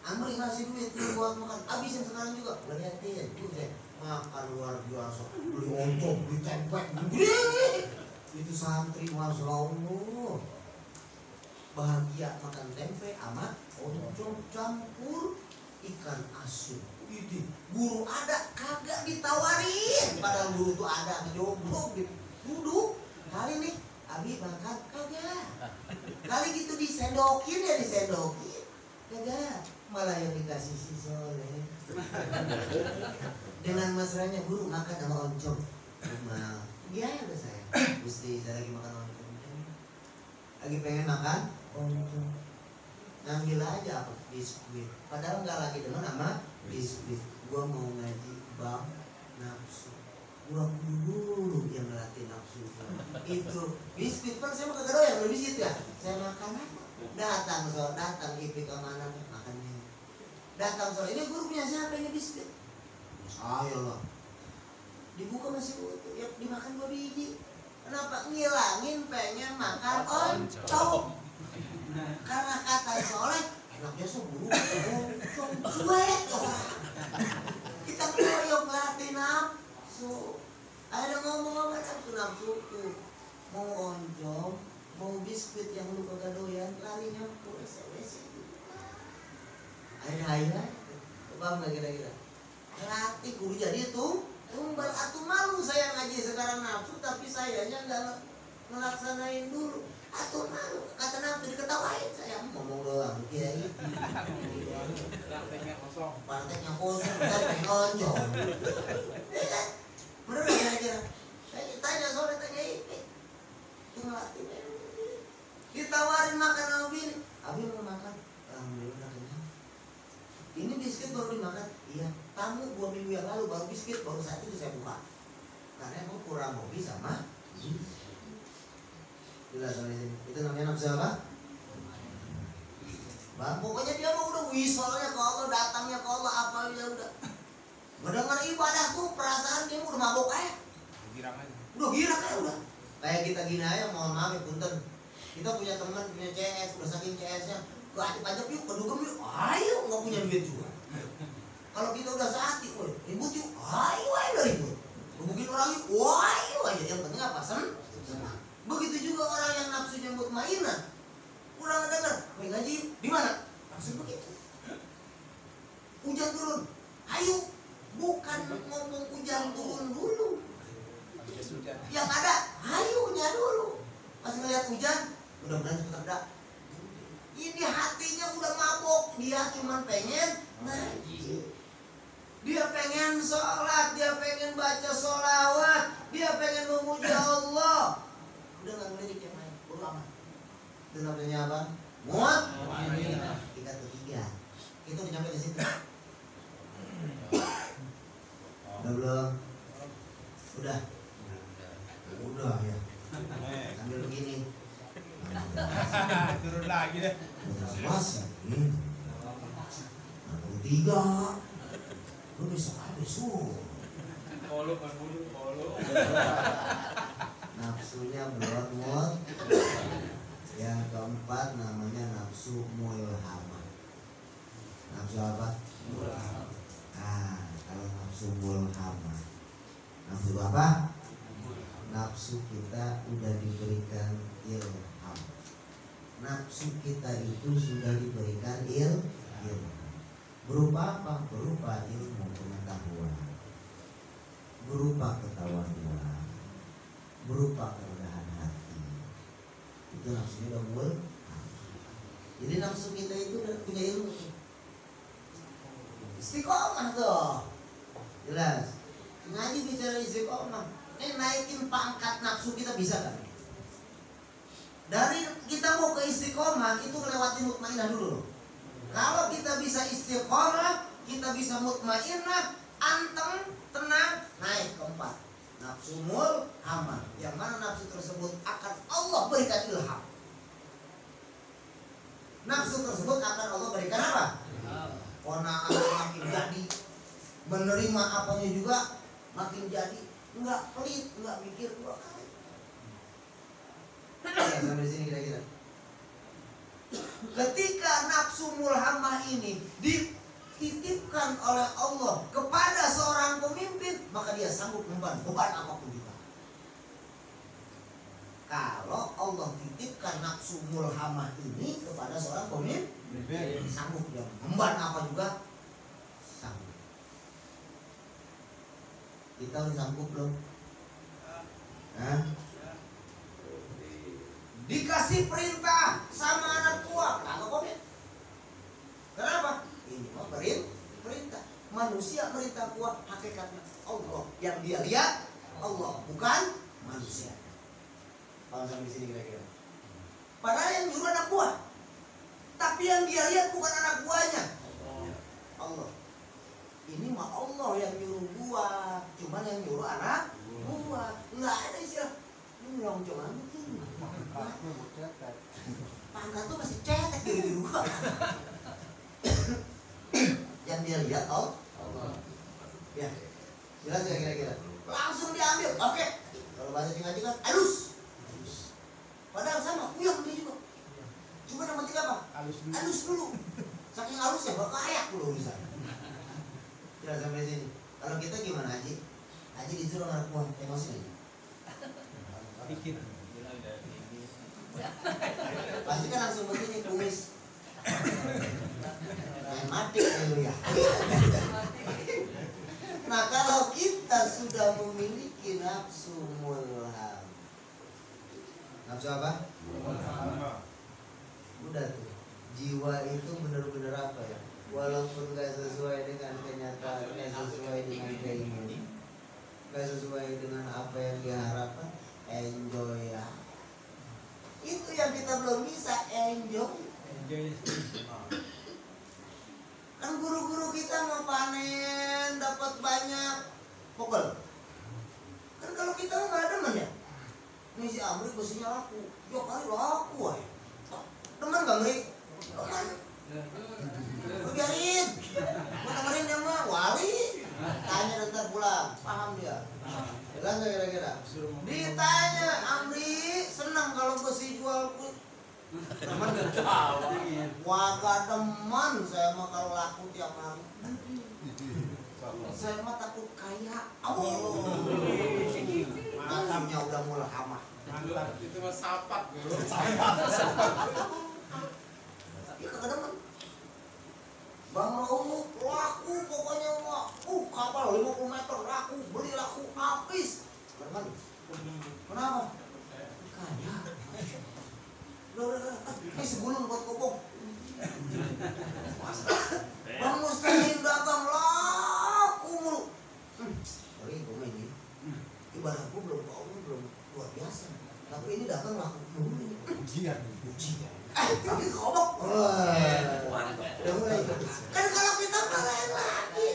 Amri ngasih duit lu buat makan, habisin sekarang juga. Gua liatin, buset, makan luar biasa. Beli oncom, beli tempe, beli. Itu santri Masya Allah. Bahagia makan tempe sama oncom campur ikan asin. Ini guru ada kagak ditawarin, padahal guru tuh ada ngejomblo duduk. Kali nih Abi makan kagak. Kali gitu disendokin ya disendokin. Kagak, malah yang dikasih si Soleh. Dengan mesranya guru makan sama oncom. Nah, iya ya udah saya. Gusti saya lagi makan oncom. Lagi pengen makan oncom. Ngambil aja apa biskuit. Padahal nggak lagi dengan nama biskuit. Gua mau ngaji bab nafsu. Gua dulu yang ngelatih nafsu. Itu biskuit kan saya mau kagak doyan beli biskuit ya. Saya makan apa? Datang ipik kemana makannya. Datang sore ini guru punya siapa ini biskuit? Saya lah. Dibuka masih utuh, ya dimakan 2 biji. Kenapa? Ngilangin pengen makan oncom. Karena kata Soleh, enaknya seburu oncom cuek. Kita koyok latih nafsu. Ada ngomong-ngomong nafsuku. Mau oncom, mau biskuit yang lu kagak doyan, lari nyampur WC. Ayo. Bang kira-kira. Latih guru jadi itu. Tumbal atuh malu saya ngaji sekarang nafsu, tapi sayanya nggak ngelaksanain dulu. Atuh malu, kata nafsu diketawain saya ngomong doang, kiai. Prakteknya kosong, saya pengen oncom. Bener kira-kira. Saya tanya sore tanya ini, itu ngelatihnya. Ditawarin makan sama bini, Abi mau makan, alhamdulillah kenyang. Ini biskuit baru dimakan, iya. Tamu 2 minggu yang lalu baru biskuit, baru saat itu saya buka. Karena aku kurang hobi sama jelas itu namanya nafsu apa? Bang, pokoknya dia mah udah wisolnya ke Allah, datangnya ke Allah, apa ya udah. Mendengar ibadah tuh perasaan dia udah mabok aja. Udah girak aja udah. Kayak kita gini aja, mohon maaf ya punten. Kita punya teman punya CS, udah saking CS-nya, ke hati pajak yuk, kedugem yuk, ayo nggak punya duit juga. Kalau kita udah sehati, ribut yuk, ayo udah ribut. Mungkin orang yuk, ayo aja. Yang penting apa? Senang. Begitu juga orang yang nafsunya mutmainah. Kurang dengar, ngaji di mana? Langsung begitu. Hujan turun, ayo. Bukan ngomong hujan turun dulu. Yang ada, hayunya dulu. Pas ngeliat hujan, mudah-mudahan cepat reda. Ini hatinya udah mabok, dia cuma pengen ngaji. Dia pengen sholat, dia pengen baca sholawat, dia pengen memuji Allah. Udah nggak ngelirik yang lain, ulama. Itu namanya apa? Muat. Tingkat ketiga. Itu udah nyampe di situ. Udah belum? Udah. Udah ya. Sambil begini. Turun lagi deh. Masih. 3. Lu besok habis Polo. Nafsunya belum. Yang keempat namanya nafsu mulhamah. Nafsu apa? Mulhamah. Nah, kalau nafsu mulhamah, nafsu apa? Nafsu kita udah diberikan ilham. Nafsu kita itu sudah diberikan ilham. Berupa apa? Berupa ilmu pengetahuan, berupa ketawaduan, berupa kerendahan hati. Itu nafsunya udah mulai. Jadi nafsu kita itu udah punya ilmu. Istiqomah tuh. Jelas. Ngaji bicara istiqomah. Ini naikin pangkat nafsu kita bisa kan? Dari kita mau ke istiqomah itu melewati mutmainah dulu. Kalau kita bisa istiqomah, kita bisa mutmainah, anteng, tenang, naik ke 4. Nafsu mulhamah. Yang mana nafsu tersebut akan Allah berikan ilham. Nafsu tersebut akan Allah berikan apa? Qanaah makin jadi, menerima apanya juga makin jadi, enggak pelit, enggak mikir 2 kali. Ya, sampai sini kira-kira. Ketika nafsu mulhamah ini dititipkan oleh Allah kepada seorang pemimpin, maka dia sanggup memban beban apapun juga. Kalau Allah titipkan nafsu mulhamah ini kepada seorang pemimpin, sanggup dia memban apa juga, sanggup. Kita udah sanggup belum? Hah? Dikasih perintah sama anak buah, kagak komit. Kenapa? Ini mah perintah. Manusia perintah buah, hakikatnya Allah. Yang dia lihat Allah, bukan manusia. Kalau sampai sini kira-kira. Padahal yang nyuruh anak buah, tapi yang dia lihat bukan anak buahnya, Allah. Ini mah Allah yang nyuruh buah, cuman yang nyuruh anak buah. Nggak ada istilah nyuruh jangan itu. Pangkat tuh masih cetek di rumah. Yang dia lihat Allah. Ya, jelas ya kira-kira. Langsung diambil. Oke. Kalau bahasa ngaji kan halus. Padahal sama, kuyang dia juga. Cuma nama 3 apa? Halus dulu. Saking halusnya bakal ayak dulu bisa. Jelas sampai sini. Kalau kita gimana Haji? Haji disuruh anak buah emosi aja. Dikit. Pasti kan langsung begini kumis. Mati ya. Nah kalau kita sudah memiliki nafsu mulham, nafsu apa? Udah tuh, jiwa itu benar-benar apa ya? Walaupun gak sesuai dengan kenyataan, gak sesuai dengan keinginan, gak sesuai dengan apa yang diharapkan, enjoy ya. Itu yang kita belum bisa, enjoy. Kan guru-guru kita mau panen dapat banyak pokol. Kan kalau kita nggak ada demen ya. Ini si Amri besinya laku, tiap hari laku aja. Teman nggak Amri? Teman. Biarin. Mau temenin dia mah wali. Tanya ntar pulang, paham dia. Jelas nggak kira-kira? Ditanya Amri senang kalau besi jual pun. Teman waga demen saya mah kalau laku tiap hari. Saya mah takut kaya. Malamnya udah mulhamah. Itu mah sapat. Ya kagak demen. Bang Rauf laku pokoknya mah. Kapal 50 meter laku, beli laku habis. Teman. Kenapa? Kaya. Ini segulung buat kopong. Bang Mustahil dagang laku mulu. Sorry, gue main ini. Ibadah gue belum luar biasa. Tapi ini dagang laku mulu. Ujian. Tapi kopong. Udah mulai. Kan kalau kita lain lagi.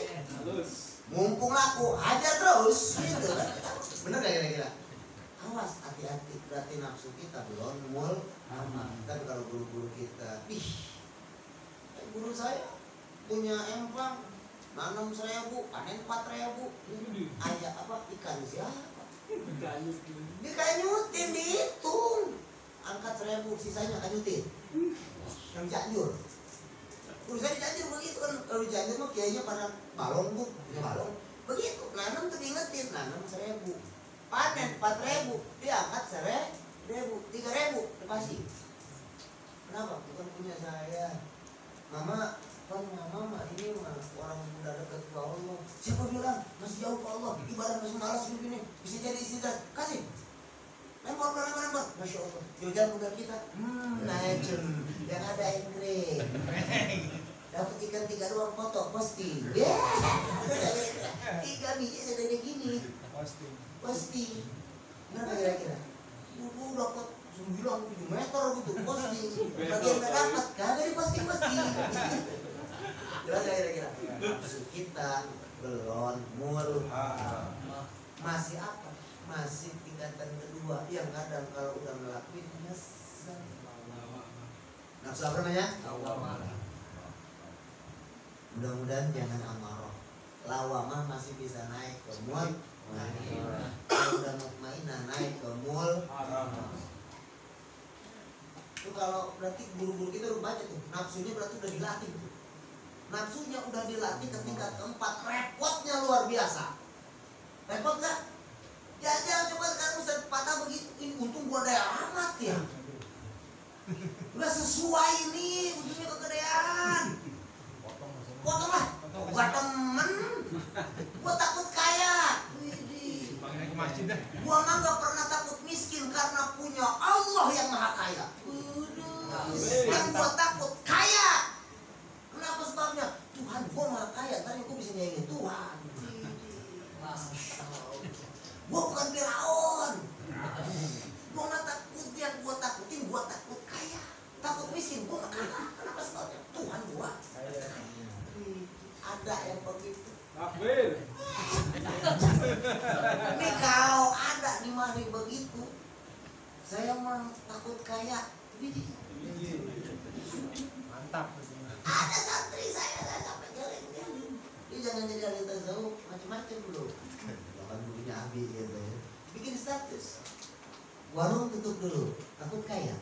Mumpung laku, hajar terus. Gitu kan. Bener gak kira-kira? Awas, hati-hati, berarti nafsu kita belum mulhamah. Tapi kalau guru-guru kita, guru saya punya empang, nanam 1.000, panen 4.000. Ayah apa? Ikan siapa? Dikanyutin, dihitung. Angkat 1.000, sisanya kanyutin. Yang Cianjur. Guru saya di Cianjur begitu kan. Kalau di Cianjur mah kayaknya pada balon bu, punya balon. Begitu, nanam tuh diingetin, nanam 1.000. Panen 4.000, diangkat 1.000, 3.000, dipasih. Kenapa? Bukan punya saya. Mama, mama ini mah orang udah dekat ke Allah. Siapa bilang masih jauh ke Allah? Ibadah masih malas begini, bisa jadi istirahat. Kasih. Lempar. Masya Allah. Jajan modal kita. Naik yang ada Inggris. Dapat ikan 3 ruang foto posting. Tiga biji sedang gini. Posting. Kenapa kira-kira? Dulu dapat 9-7 meter gitu posting. Bagian nggak dapat, kagak di posting. Jelas kira-kira. Maksud kita belum mul. Masih apa? Masih tingkatan kedua yang kadang kalau udah ngelakuin nyesel. Nafsu apa namanya? Mudah-mudahan jangan amarah. Lawamah masih bisa naik ke mul. Kalau udah mutmainah naik ke mul. Itu kalau berarti guru-guru kita udah baca tuh, nafsunya berarti udah dilatih tuh. Nafsunya udah dilatih ke tingkat keempat, repotnya luar biasa. Repot gak? Jangan coba sekarang Ustaz patah begitu, ini untung gua daya amat ya. Udah sesuai ini, ujungnya kegedean. Potong lah, gua temen, gua takut kaya. Gua mah gak pernah takut miskin karena punya Allah yang maha kaya. Yang gua takut kaya. Kenapa sebabnya? Tuhan gua maha kaya, ntar gua bisa nyanyiin Tuhan. Masya Allah. Gua bukan Firaun. Gua gak takut yang gua takutin, gua takut kaya. Takut miskin, gua gak kalah. Kenapa sebabnya? Tuhan gua ada yang begitu. Ini kalau ada di mari begitu, saya mah takut kaya. Mantap. Ada santri saya sampai jalan-jalan. Dia jangan jadi ahli tasawuf macam-macam dulu. Bahkan gurunya Abi gitu ya. Bikin status. Warung tutup dulu, takut kaya.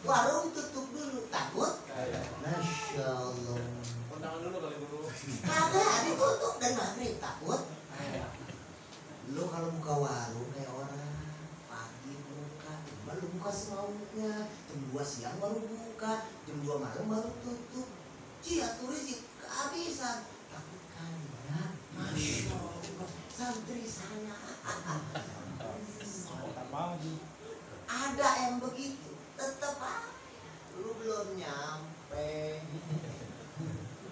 Warung tutup dulu, takut kaya. Masya Allah. Kondangan dulu kali dulu. Kagak ditutup dari maghrib, takut kaya. Lu kalau buka warung kayak orang pagi buka, baru buka semaunya, jam 2 siang baru buka, jam 2 malam baru tutup. Cia turis kehabisan, takut kaya. Masya Allah, santri saya. Ada yang begitu, tetap aja. Lu belum nyampe.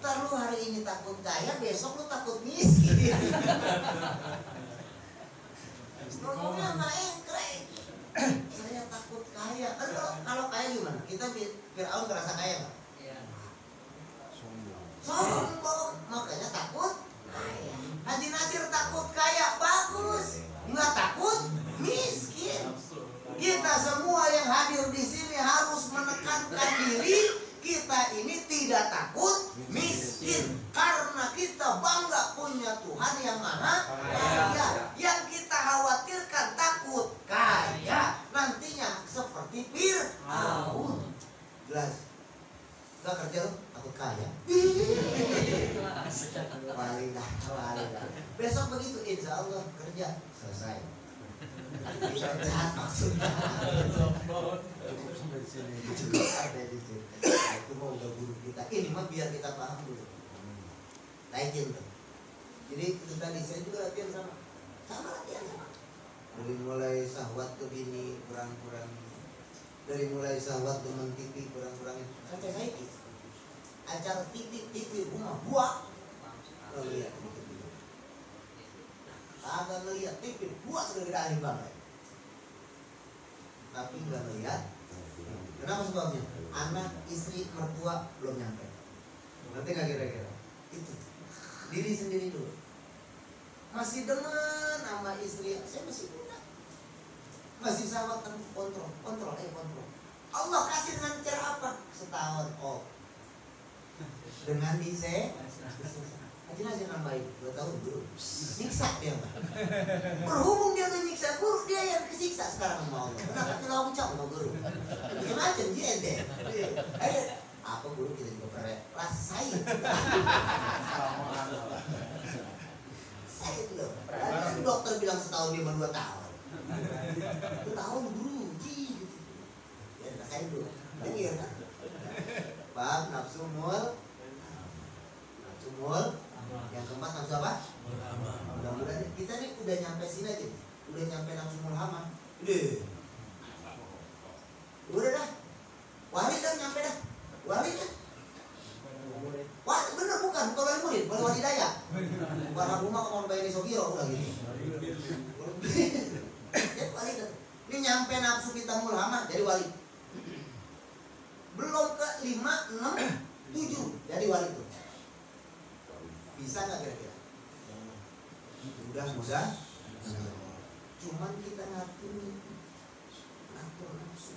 Ntar lu hari ini takut kaya, besok lu takut miskin. Ngomongnya sama engkreng. Saya takut kaya. Kan kalau kaya gimana? Kita Firaun ngerasa kaya nggak? Sombong. Makanya takut kaya. Haji Nasir takut kaya, bagus. Nggak takut miskin. Kita semua yang hadir di sini harus menekankan diri. Kita ini tidak takut miskin karena kita bangga punya Tuhan yang maha kaya. Yang kita khawatirkan takut kaya nantinya seperti Firaun. Jelas? Gak kerja lo takut kaya. Walilah. Besok begitu insya Allah kerja selesai. Jahat maksudnya. Cukup sampai di sini. Itu mau udah guru kita. Ini mah biar kita paham dulu. Taikin tuh. Jadi itu tadi saya juga latihan sama latihan sama. Dari mulai syahwat ke bini kurang-kurang. Dari mulai syahwat teman TV kurang-kurangin. Sampai saya ini. Acara TV rumah buah. Lo lihat gitu. Agak ngelihat TV buah sudah gede ahli banget. Tapi nggak ngelihat. Kenapa sebabnya? Anak, istri, mertua belum nyampe. Nanti nggak kira-kira? Itu diri sendiri dulu. Masih demen sama istri, saya masih muda. Masih sahabat kontrol. Allah kasih dengan cara apa? Setahun dengan Haji Nasir nambahin 2 tahun dulu. Nyiksa dia mah. Berhubung dia menyiksa guru, dia yang kesiksa sekarang sama Allah. Kenapa kita ucap sama guru? Macam-macam dia ente. Ayo, apa guru kita juga pernah rasain. Saya itu loh. Dokter bilang setahun dia mah 2 tahun. 2 tahun guru, gitu. Ya rasain dulu. Dengar kan? Paham nafsu mul. Yang keempat nafsu apa? Mudah-mudahan kita nih udah nyampe sini aja. Udah nyampe nafsu mulhamah. Udah dah. Warid dah nyampe dah. 5 jadi wali. Belum ke 5, 6, 7 jadi wali tuh. Bisa nggak kira-kira? Mudah-mudahan. Cuman kita ngatur nafsu.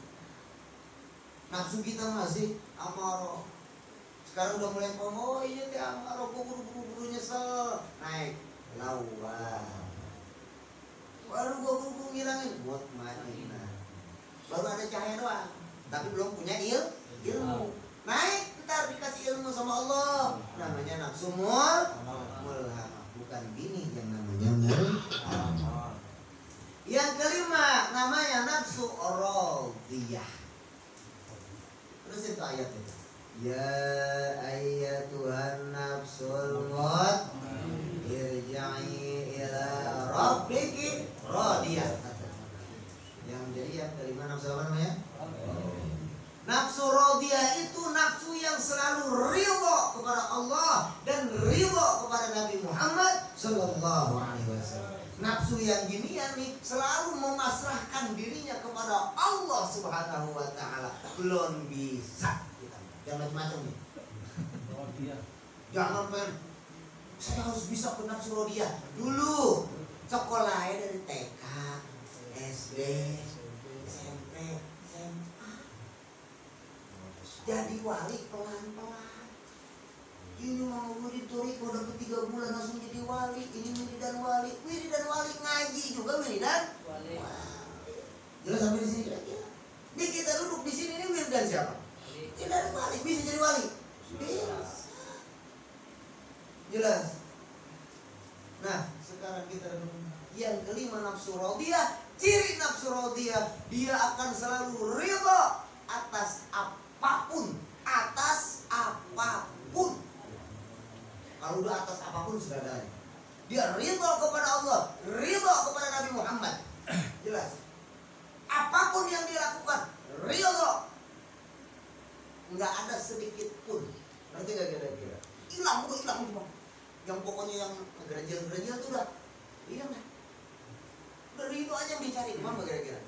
Nafsu kita masih amaro. Sekarang udah mulai ngomong, oh iya teh amaro, buru-buru nyesel, naik lawa. Baru gua buru-buru ngilangin, buat mainan. Baru ada cahaya doang, tapi belum punya ilmu. Naik, ntar dikasih ilmu sama Allah. Namanya nafsu mulhamah, bukan bini yang namanya mulhamah. Yang kelima namanya nafsu radiyah. Terus itu ayat itu. Ya ayyatuhan nafsul irja'i ila rabbiki radiyah. Yang jadi yang kelima nafsu apa namanya? Nafsu radiyah itu nafsu yang selalu ridha kepada Allah dan ridha kepada Nabi Muhammad sallallahu alaihi wasallam. Nafsu yang ginian nih selalu memasrahkan dirinya kepada Allah Subhanahu wa taala. Belum bisa kita. Jangan macam-macam nih. Jangan main. Saya harus bisa ke nafsu radiyah. Dulu sekolahnya dari TK, SD, SMP, SMA. Jadi wali pelan-pelan. Ini mau wiridan udah 3 bulan langsung jadi wali. Ini wiridan wali ngaji juga wiridan wali. Jelas sampai di sini kira-kira. Nih kita duduk di sini, ini wiridan siapa? Wiridan wali, bisa jadi wali. Bisa. Jelas. Nah, sekarang kita yang kelima nafsu radiyah. Ciri nafsu radiyah, dia akan selalu ridha atas apapun, Kalau udah atas apapun sudah ada. Dia ridha kepada Allah, ridha kepada Nabi Muhammad. Jelas. Apapun yang dia lakukan, ridha. Enggak ada sedikit pun. Nanti enggak kira-kira. Hilang cuma. Yang pokoknya yang gerejel-gerejel itu udah hilang dah. Udah ridha aja yang dicari. Gimana kira-kira?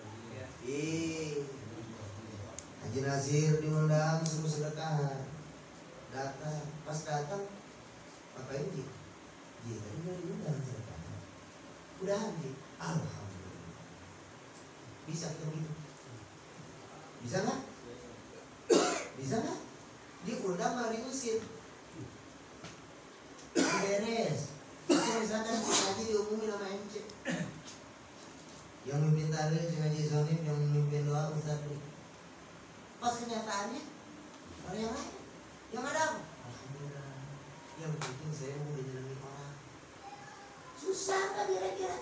Haji Nazir diundang suruh sedekah. Datang, pas datang ngapain Ji? Ji tadi udah diundang sedekah. Udah Ji. Alhamdulillah. Bisa kita begitu? Bisa nggak? Bisa nggak? Diundang malah diusir. Beres. Misalkan ngaji diumumin sama MC. Yang mimpin tahlil si Haji Sonim, yang mimpin doa Ustaz. Pas kenyataannya orang yang lain, yang ada apa? Alhamdulillah. Yang penting saya mau dijenengi orang. Susah nggak kira-kira?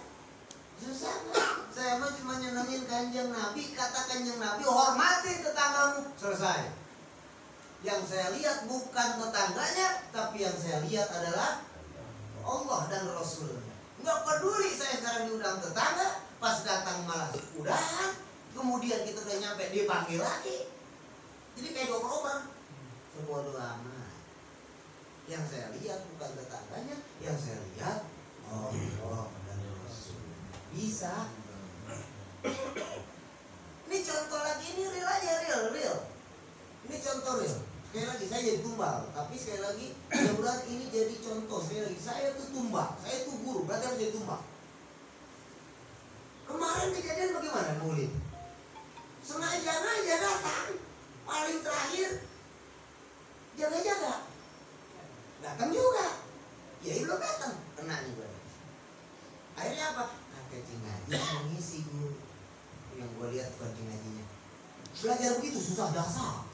Susah nggak? Saya mah cuma nyenengin Kanjeng Nabi, kata Kanjeng Nabi hormati tetanggamu, selesai. Yang saya lihat bukan tetangganya, tapi yang saya lihat adalah Allah dan Rasulnya. Nggak peduli saya sekarang diundang tetangga, pas datang malah udahan, kemudian kita udah nyampe dipanggil lagi. Jadi kayak dioper-oper. Semua doa amat. Yang saya lihat bukan tetangganya, yang saya lihat Allah dan Rasulnya. Bisa. Ini contoh lagi, ini real aja, real. Ini contoh real. Sekali lagi saya jadi tumbal, tapi sekali lagi mudah-mudahan ini jadi contoh. Sekali lagi saya tuh tumbal, saya tuh guru, berarti harus jadi tumbal. Kemarin kejadian bagaimana Maulid? Sengaja aja datang, paling terakhir jaga-jaga, datang juga, ya belum datang, kena nih gue. Akhirnya apa? Kencing ngaji mengisi guru. Yang gue lihat kencing ngajinya. Belajar begitu susah dasar.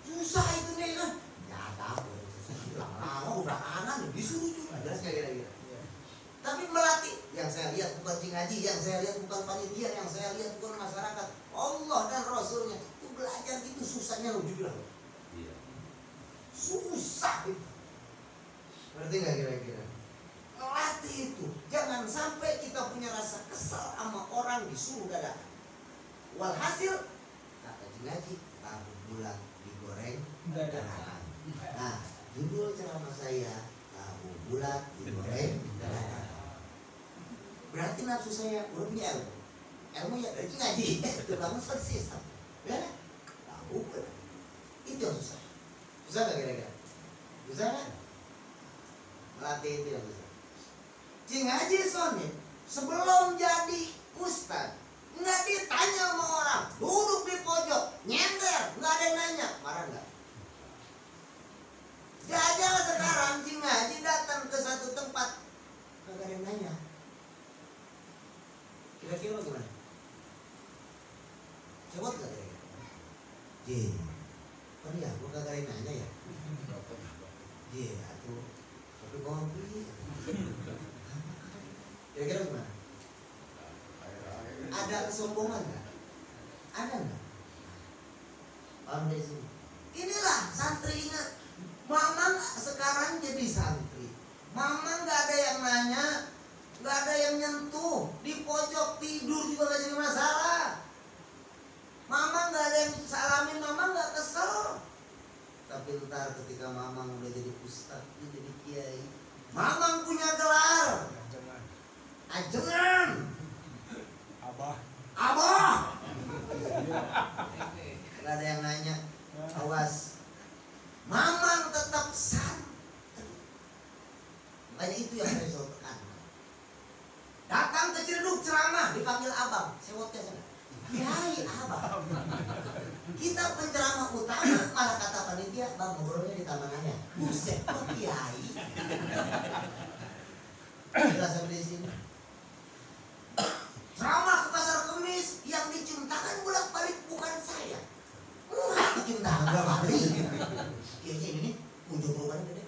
Susah itu nih kan. Ya tahu susah. Lama-lama udah kanan disuruh juga. Jelas kayak kira-kira. Tapi melatih. Yang saya lihat bukan kencing ngaji, yang saya lihat bukan panitia, yang saya lihat bukan masyarakat. Allah dan Rasulnya. Itu belajar itu susahnya lu juga. Susah itu. Ngerti nggak kira-kira? Melatih itu. Jangan sampai kita punya rasa kesal sama orang disuruh dadakan. Walhasil kata ngaji tahu bulat digoreng dadakan. Nah, judul ceramah saya tahu bulat digoreng dadakan. Berarti nafsu saya udah punya ilmu ya dari ngaji. Itu kamu sistem. sebelum jadi ustaz, nggak ditanya sama orang, duduk di pojok, nyender, nggak ada yang nanya, marah nggak? Jajal sekarang si ngaji datang ke satu tempat, nggak ada yang nanya. Kira-kira lo gimana? Cewek gak kira-kira? Kan ya, gue kagak ada yang nanya ya. Atuh, tapi kopi. Kira-kira gimana? Ada kesombongan nggak? Ada nggak? Paham dari sini. Inilah santri ingat. Mama sekarang jadi santri. Mama nggak ada yang nanya, nggak ada yang nyentuh. Di pojok tidur juga nggak jadi masalah. Mama nggak ada yang salamin, mama nggak kesel. Tapi ntar ketika Mamang udah jadi ustaz, dia jadi kiai, Mamang punya gelar ajengan, Abah. Gak ada yang nanya, awas. Mamang tetap santri. Makanya itu yang saya selalu tekankan. Datang ke Ciledug ceramah dipanggil abang, sewotnya sana. Kiai abang. Kita penceramah utama malah kata panitia, bang ngobrolnya di taman aja. Buset, kok kiai? Jelas sampai di sini. Ceramah ke pasar Kemis yang dicium tangan bolak-balik bukan saya. Dicium tangan bolak-balik. Kiai ini ujung rupanya gede.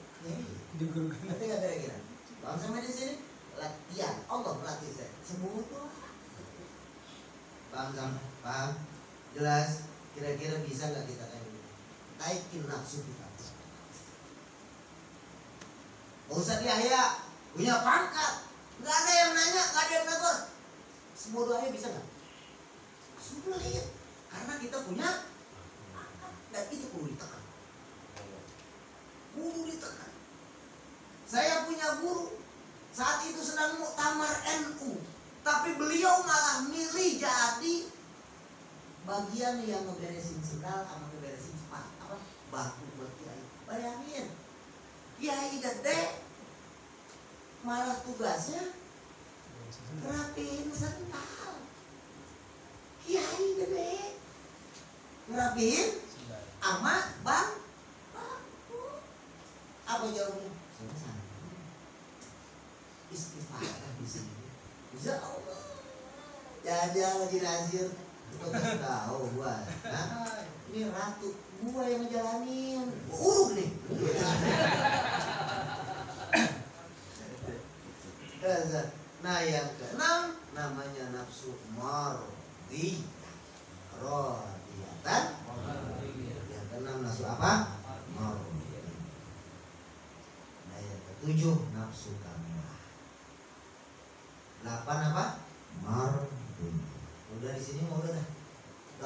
Nanti nggak kira-kira. Bang sampai di sini latihan. Allah melatih saya. Semua tuh. Paham? Jelas? Kira-kira bisa nggak kita kayak gini? Naikin nafsu kita. Gak usah diahya, punya pangkat, nggak ada yang nanya, nggak ada yang negur. Semua doanya bisa nggak? Sulit, karena kita punya pangkat dan itu perlu ditekan. Saya punya guru, saat itu sedang muktamar NU, tapi beliau malah milih jadi bagian yang ngeberesin sendal sama ngeberesin batu buat kiai. Bayangin, kiai gede malah tugasnya ngerapiin sendal. Kiai gede ngerapiin sama batu. Apa jawabnya? Istighfar di sini. Ya Allah, jajal lagi Nazir. Gua kasih tahu gua, nah, ini ratu gua yang ngejalanin, gua uruk nih. Nah yang keenam namanya nafsu mardiyah, radiyatan. Yang keenam nafsu apa? Mardiyah. Nah yang ketujuh nafsu kamilah. 8 apa? Mardiyah. Udah di sini mau udah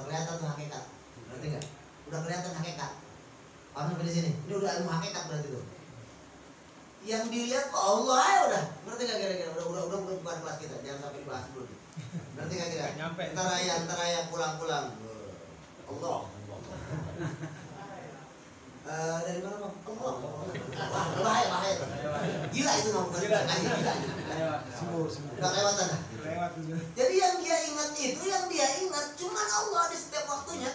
kelihatan tuh hakikat, berarti nggak? Udah kelihatan hakikat. Paham sampai di sini? Ini udah ilmu hakikat berarti tuh. Yang dilihat kok Allah ya udah, berarti nggak kira-kira? Udah bukan kelas kita, jangan sampai dibahas dulu. Berarti nggak kira? Ntar ya pulang. Allah. Dari mana bang? Allah. Bahaya. Gila itu mau bukan gila. Udah kelewatan dah. Jadi yang dia ingat itu, yang dia ingat cuman Allah di setiap waktunya.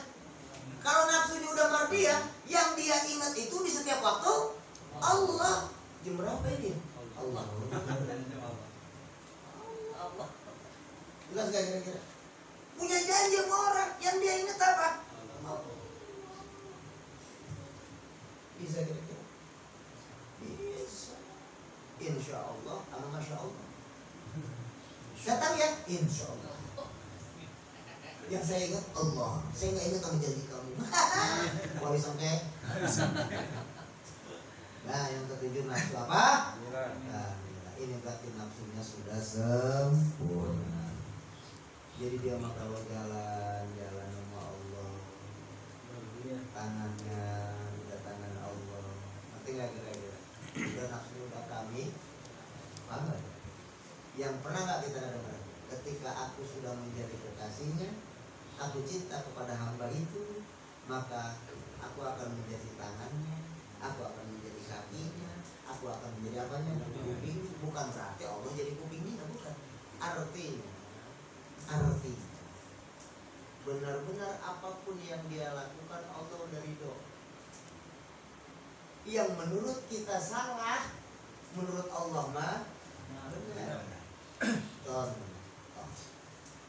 Kalau nafsunya udah mardiyah, yang dia ingat itu di setiap waktu Allah. Jam berapa ini? Allah. Jelas gak kira-kira? Punya janji sama orang, yang dia ingat apa? Allah. Bisa kira-kira? Bisa. Insya Allah, sama Masya Allah. Datang ya? Insya Allah. Yang saya ingat Allah, saya nggak ingat sama janji kamu. Boleh sampai. Nah, yang ketujuh nafsu apa? Nah, ini berarti nafsunya sudah sempurna. Jadi dia mah kalau jalan sama Allah, tangannya udah tangan Allah. Nanti nggak kira-kira? Udah nafsu udah kami, apa? Yang pernah nggak kita dengar? Ketika aku sudah menjadi kekasihnya, aku cinta kepada hamba itu, maka aku akan menjadi tangannya, aku akan menjadi kakinya, aku akan menjadi apanya? Kuping. Bukan berarti Allah jadi kupingnya, bukan. Artinya benar-benar apapun yang dia lakukan Allah udah ridho. Yang menurut kita salah, menurut Allah mah benar. Contoh,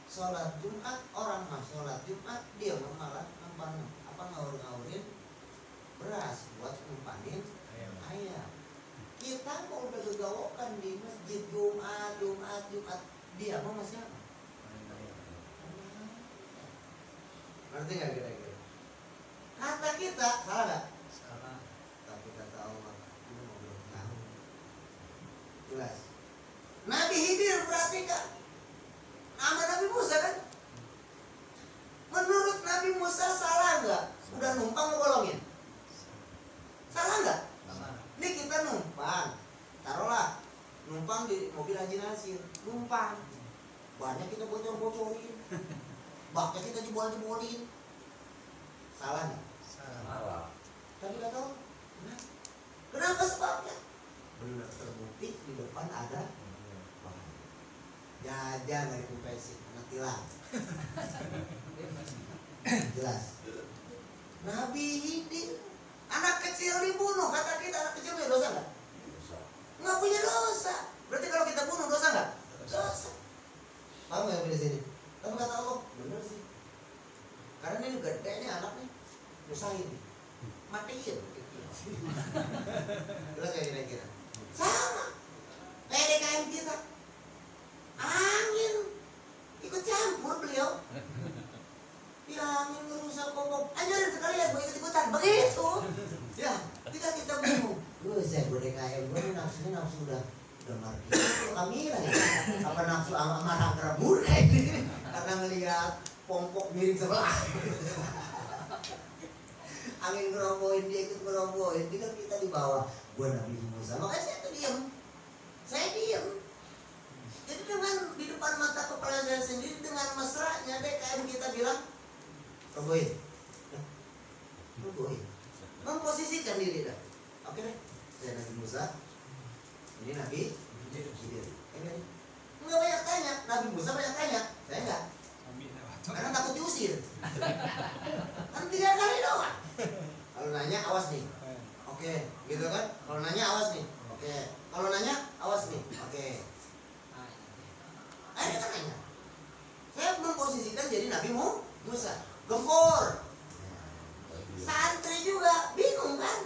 sholat Jumat, orang mah sholat Jumat dia malah ngawur-ngawurin beras buat numpanin ayam. Kita mau udah gegawokan di masjid Jumat, dia mah masih apa? Ngerti nggak kira-kira? Kata kita salah nggak? Salah. Tapi kata Allah, ini mau belum tahu. Jelas. Nabi Khidir berarti kan? Nama Nabi Musa kan? Menurut Nabi Musa salah nggak? Udah numpang ngegolongin? Salah nggak? Ini kita numpang, taruhlah numpang di mobil Haji Nasir, numpang. Banyak kita bocor-bocorin. Baknya kita jebol-jebolin. Salah nggak? Salah. Tapi nggak tahu. Kenapa sebabnya? Benar terbukti di depan ada jajan dari kupesi, nantilah. Jelas. Nabi Khidir, anak kecil dibunuh, kata kita anak kecil punya dosa nggak? Nggak punya dosa. Berarti kalau kita bunuh dosa nggak? Dosa. Paham nggak di sini? Tapi kata Allah, bener sih. Karena ini gede nih anak nih, nyusahin, matiin. Jelas kayak kira-kira. Sama. PDKM kita, angin ikut campur beliau. Bilangin ngerusak kongkong, ajarin sekalian gue ikut-ikutan, begitu. Ya, tidak kita bingung. Saya PDKM, gue nafsu udah markir. Kami lah ya. Apa nafsu amarah kerabur kayak gini. Karena ngelihat pompok miring sebelah. Angin ngerobohin, dia ikut ngerobohin. Ini kan kita di bawah. Gue Nabi Musa, makanya saya tuh diem. Saya diem. Jadi dengan di depan mata kepala saya sendiri, dengan mesranya DKM kita bilang robohin. Memposisikan diri dah. Oke deh, saya Nabi Musa. Ini Nabi Khidir. Enggak banyak tanya. Nabi Musa banyak tanya. Saya enggak. Karena takut diusir. Kan 3 kali doang. Kalau nanya awas nih. Oke, gitu kan? Kalau nanya awas nih. Oke. Kalau nanya awas nih. Oke. Ayo kan nanya. Saya memposisikan jadi Nabi Musa. Gempur. Santri juga bingung kan?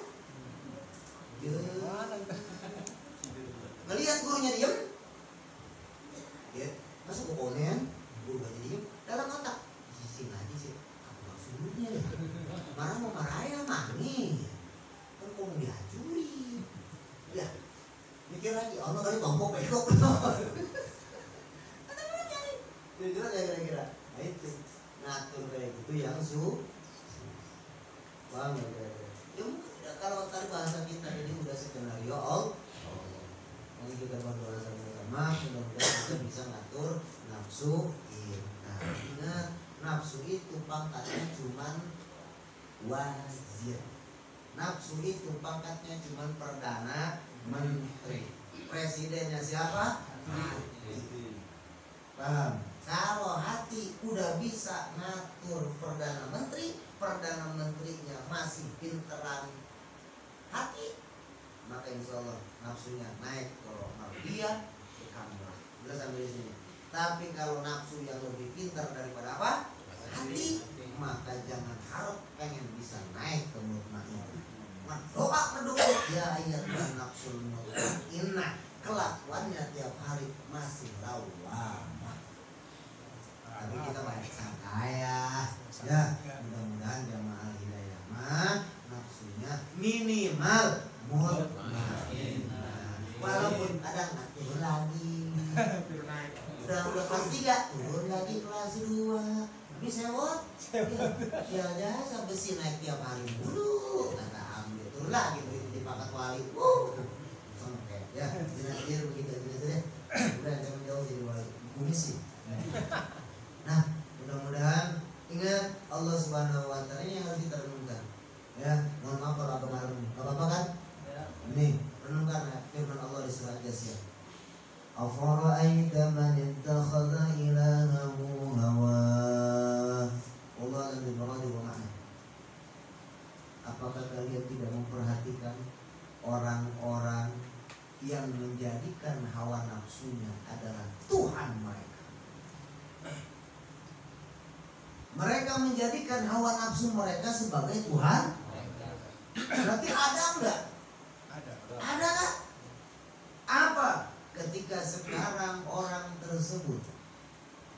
Ngelihat gurunya diem, ya, masuk ke komen, guru gak diem, dalam otak, sisi ngaji sih, apa maksudnya ya? Marah mau marah ya, mami, kan kok mau dihancurin, ya, mikir lagi, Allah kali tombok bedok, kata mana cari, kira-kira kira-kira, nah itu, ngatur kayak gitu yang paham ya kira-kira, ya mungkin kalau tadi bahasa kita ini udah skenario all. Mari kita berdoa sama-sama, mudah-mudahan kita bisa ngatur nafsu kita. Ingat, nafsu itu pangkatnya cuman wazir. Nafsu itu pangkatnya cuman perdana menteri. Presidennya siapa? Hati. Paham? Kalau hati udah bisa ngatur perdana menterinya masih pinteran hati, maka insya Allah nafsunya naik ke mardiah ke kamrah. Udah sampai di sini. Tapi kalau nafsu yang lebih pintar daripada apa? Hati, maka jangan harap pengen bisa naik ke mutmainah. Doa mendukung ya ayat nafsul mutmainah. Kelakuannya tiap hari masih lawamah. Tapi kita banyak sangka ya. Mudah-mudahan jamaah hidayah mah nafsunya minimal mutmainah. Walaupun kadang turun lagi. Udah kelas 3, turun lagi kelas 2. Tapi sewot. Ya sampai sih naik tiap hari dulu. Kata ambil turun lagi di pangkat wali. Oke, ya, jadi begitu aja. Udah jangan jauh jadi wali. Komisi. Nah, mudah-mudahan ingat Allah Subhanahu wa taala ini yang harus kita renungkan. Ya, mohon maaf kalau agak malam. Enggak apa-apa kan? Ini renungkan firman Allah di surah Al-Jathiyah. Afara'aita man ittakhadha ilahahu hawah. Allah lebih murad wa ma'na. Apakah kalian tidak memperhatikan orang-orang yang menjadikan hawa nafsunya adalah Tuhan mereka? Mereka menjadikan hawa nafsu mereka sebagai Tuhan. Berarti ada enggak? Ada. Ada enggak? Apa? Ketika sekarang orang tersebut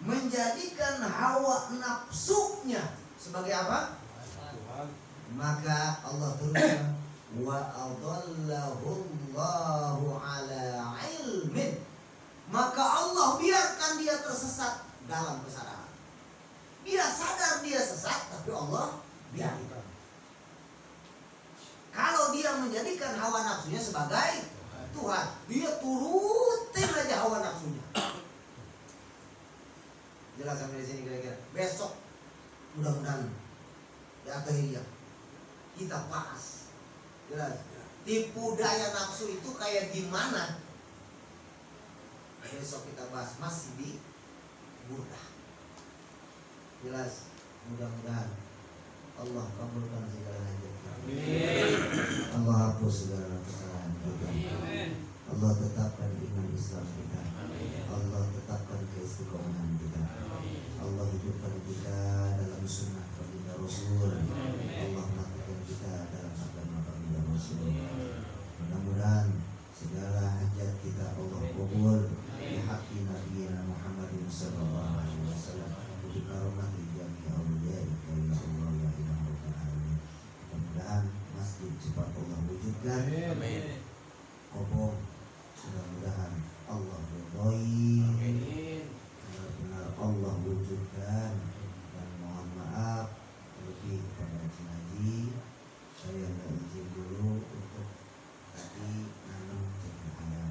menjadikan hawa nafsunya sebagai apa? Tuhan. Maka Allah berfirman, wa adallahu Allahu ala ilmin. Maka Allah biarkan dia tersesat dalam kesadaran. Dia sadar dia sesat, tapi Allah biarkan. Kalau dia menjadikan hawa nafsunya sebagai Tuhan, dia turutin aja hawa nafsunya. Jelas sampai di sini kira-kira. Besok mudah-mudahan di akhirnya kita bahas. Jelas. Tipu daya nafsu itu kayak gimana? Besok kita bahas, masih di Burdah. Jelas. Mudah-mudahan Allah kabulkan segala hajat kita. Allah hapus segala kesalahan kita. Allah tetapkan iman Islam kita. Allah tetapkan keistiqomahan kita. Allah hidupkan kita dalam sunnah baginda Rasul. Allah matikan kita dalam agama baginda Rasul. Mudah-mudahan segala hajat kita Allah kabul bi haqqi nabiyina Muhammadin sallallahu alaihi wasallam bi karamati jami'i awliyaika ya Allah ya ilaha alamin. Mudah-mudahan masjid cepat Allah wujudkan. Amin. Obong mudah-mudahan Allah ridhoi. Benar-benar Allah wujudkan. Dan mohon maaf lebih kepada Haji, saya nggak izin dulu untuk tadi nanam jagung ayam.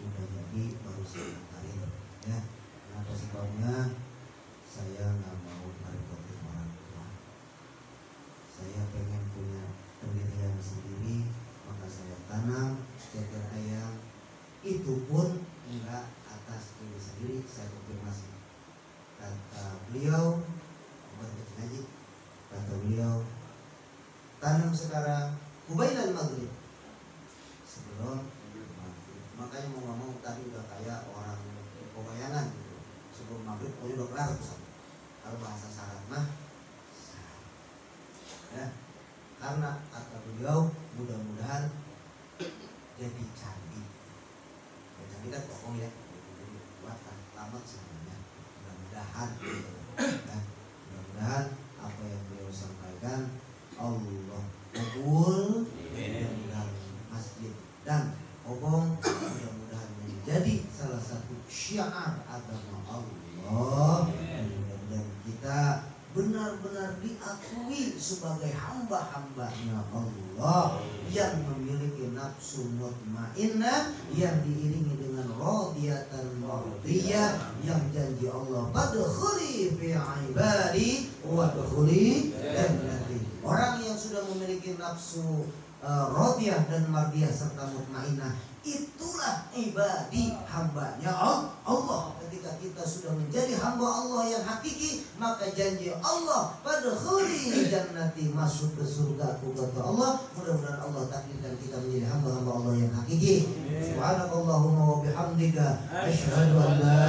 Udah jadi baru saya tarik ya. Kenapa sebabnya? Saya nggak mau merepotin orang tua. Saya pengen punya pendirian sendiri, maka saya tanam jagung ayam. Itu pun enggak atas diri sendiri, saya konfirmasi. Kata beliau, bukan Haji, kata beliau, tanam sekarang Kubailan maghrib, sebelum maghrib. Makanya mau ngomong tadi udah kayak orang pewayangan gitu. Sebelum maghrib udah kelar tuh. Kalau bahasa syarat mah ya. Karena kata beliau mudah-mudahan jadi candi. Ya, candi kan kokoh ya. Jadi buat selamat sebenarnya. Mudah-mudahan ya. Mudah-mudahan apa yang beliau sampaikan Allah kabul. Mudah-mudahan masjid dan obong mudah-mudahan menjadi salah satu syiar agama Allah. Mudah-mudahan kita benar-benar diakui sebagai hamba-hambanya Allah yang memiliki nafsu mutmainnah yang diiringi dengan radiyatan mardiyah, yang janji Allah fadkhuli fi ibadi wadkhuli jannati. Orang yang sudah memiliki nafsu radiyah dan mardiyah serta mutmainnah, itulah ibadi, hambanya Allah. Ketika kita sudah menjadi hamba Allah yang hakiki, maka janji Allah fadkhuli jannati, masuk ke surgaku kata Allah. Mudah-mudahan Allah takdirkan kita menjadi hamba-hamba Allah yang hakiki. Subhanakallahumma wa bihamdika asyhadu an la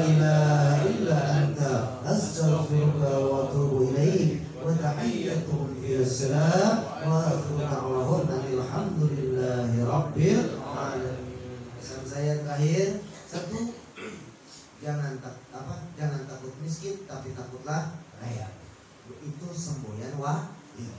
ilaha illa anta astaghfiruka wa atubu ilaik. Wa tahiyyatuhum fil salam wa akhiru da'wahum alhamdulillahi rabbil alamin. Pesan saya terakhir, satu, jangan takut miskin, tapi takutlah kaya. Itu semboyan wali.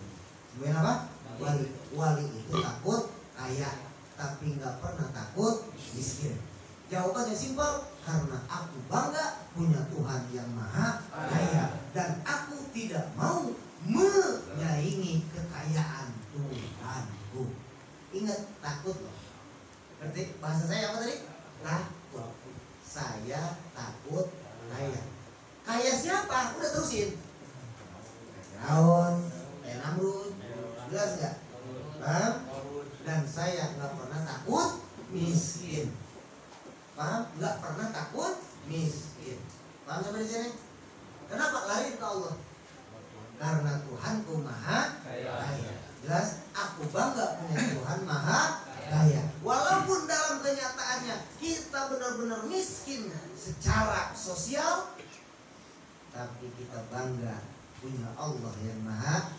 Semboyan apa? Wali. Wali itu takut kaya, tapi nggak pernah takut miskin. Jawabannya simpel, karena aku bangga punya Tuhan yang maha kaya, dan aku tidak mau menyaingi kekayaan Tuhanku. Ingat, takut loh. Berarti bahasa saya apa tadi? Takut. Saya takut kaya. Kaya siapa? Udah terusin. Firaun, kayak Namrud. Jelas nggak? Paham? Dan saya nggak pernah takut miskin. Paham? sosial, tapi kita bangga punya Allah yang maha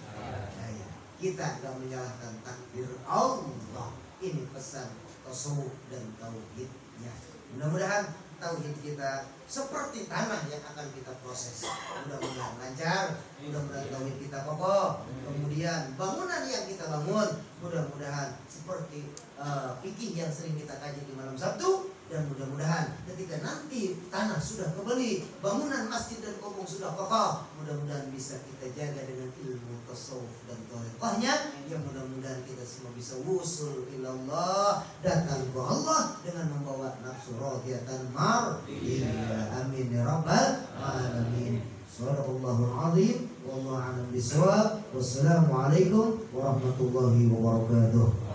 daya. Kita nggak menyalahkan takdir Allah. Ini pesan tasawuf dan tauhidnya. Mudah-mudahan tauhid kita seperti tanah yang akan kita proses. Mudah-mudahan lancar, mudah-mudahan tauhid kita kokoh. Kemudian bangunan yang kita bangun, mudah-mudahan seperti fikih yang sering kita kaji di malam Sabtu. Dan mudah-mudahan ketika nanti tanah sudah kebeli, bangunan masjid dan kampung sudah kokoh, mudah-mudahan bisa kita jaga dengan ilmu tasawuf dan thariqahnya. Yang mudah-mudahan kita semua bisa wusul ilallah, datang ke Allah dengan membawa nafsu radiyatan mardiyah. Amin ya rabbal alamin. Shadaqallahul azim. Wallahu a'lam bishawab. Wassalamualaikum warahmatullahi wabarakatuh.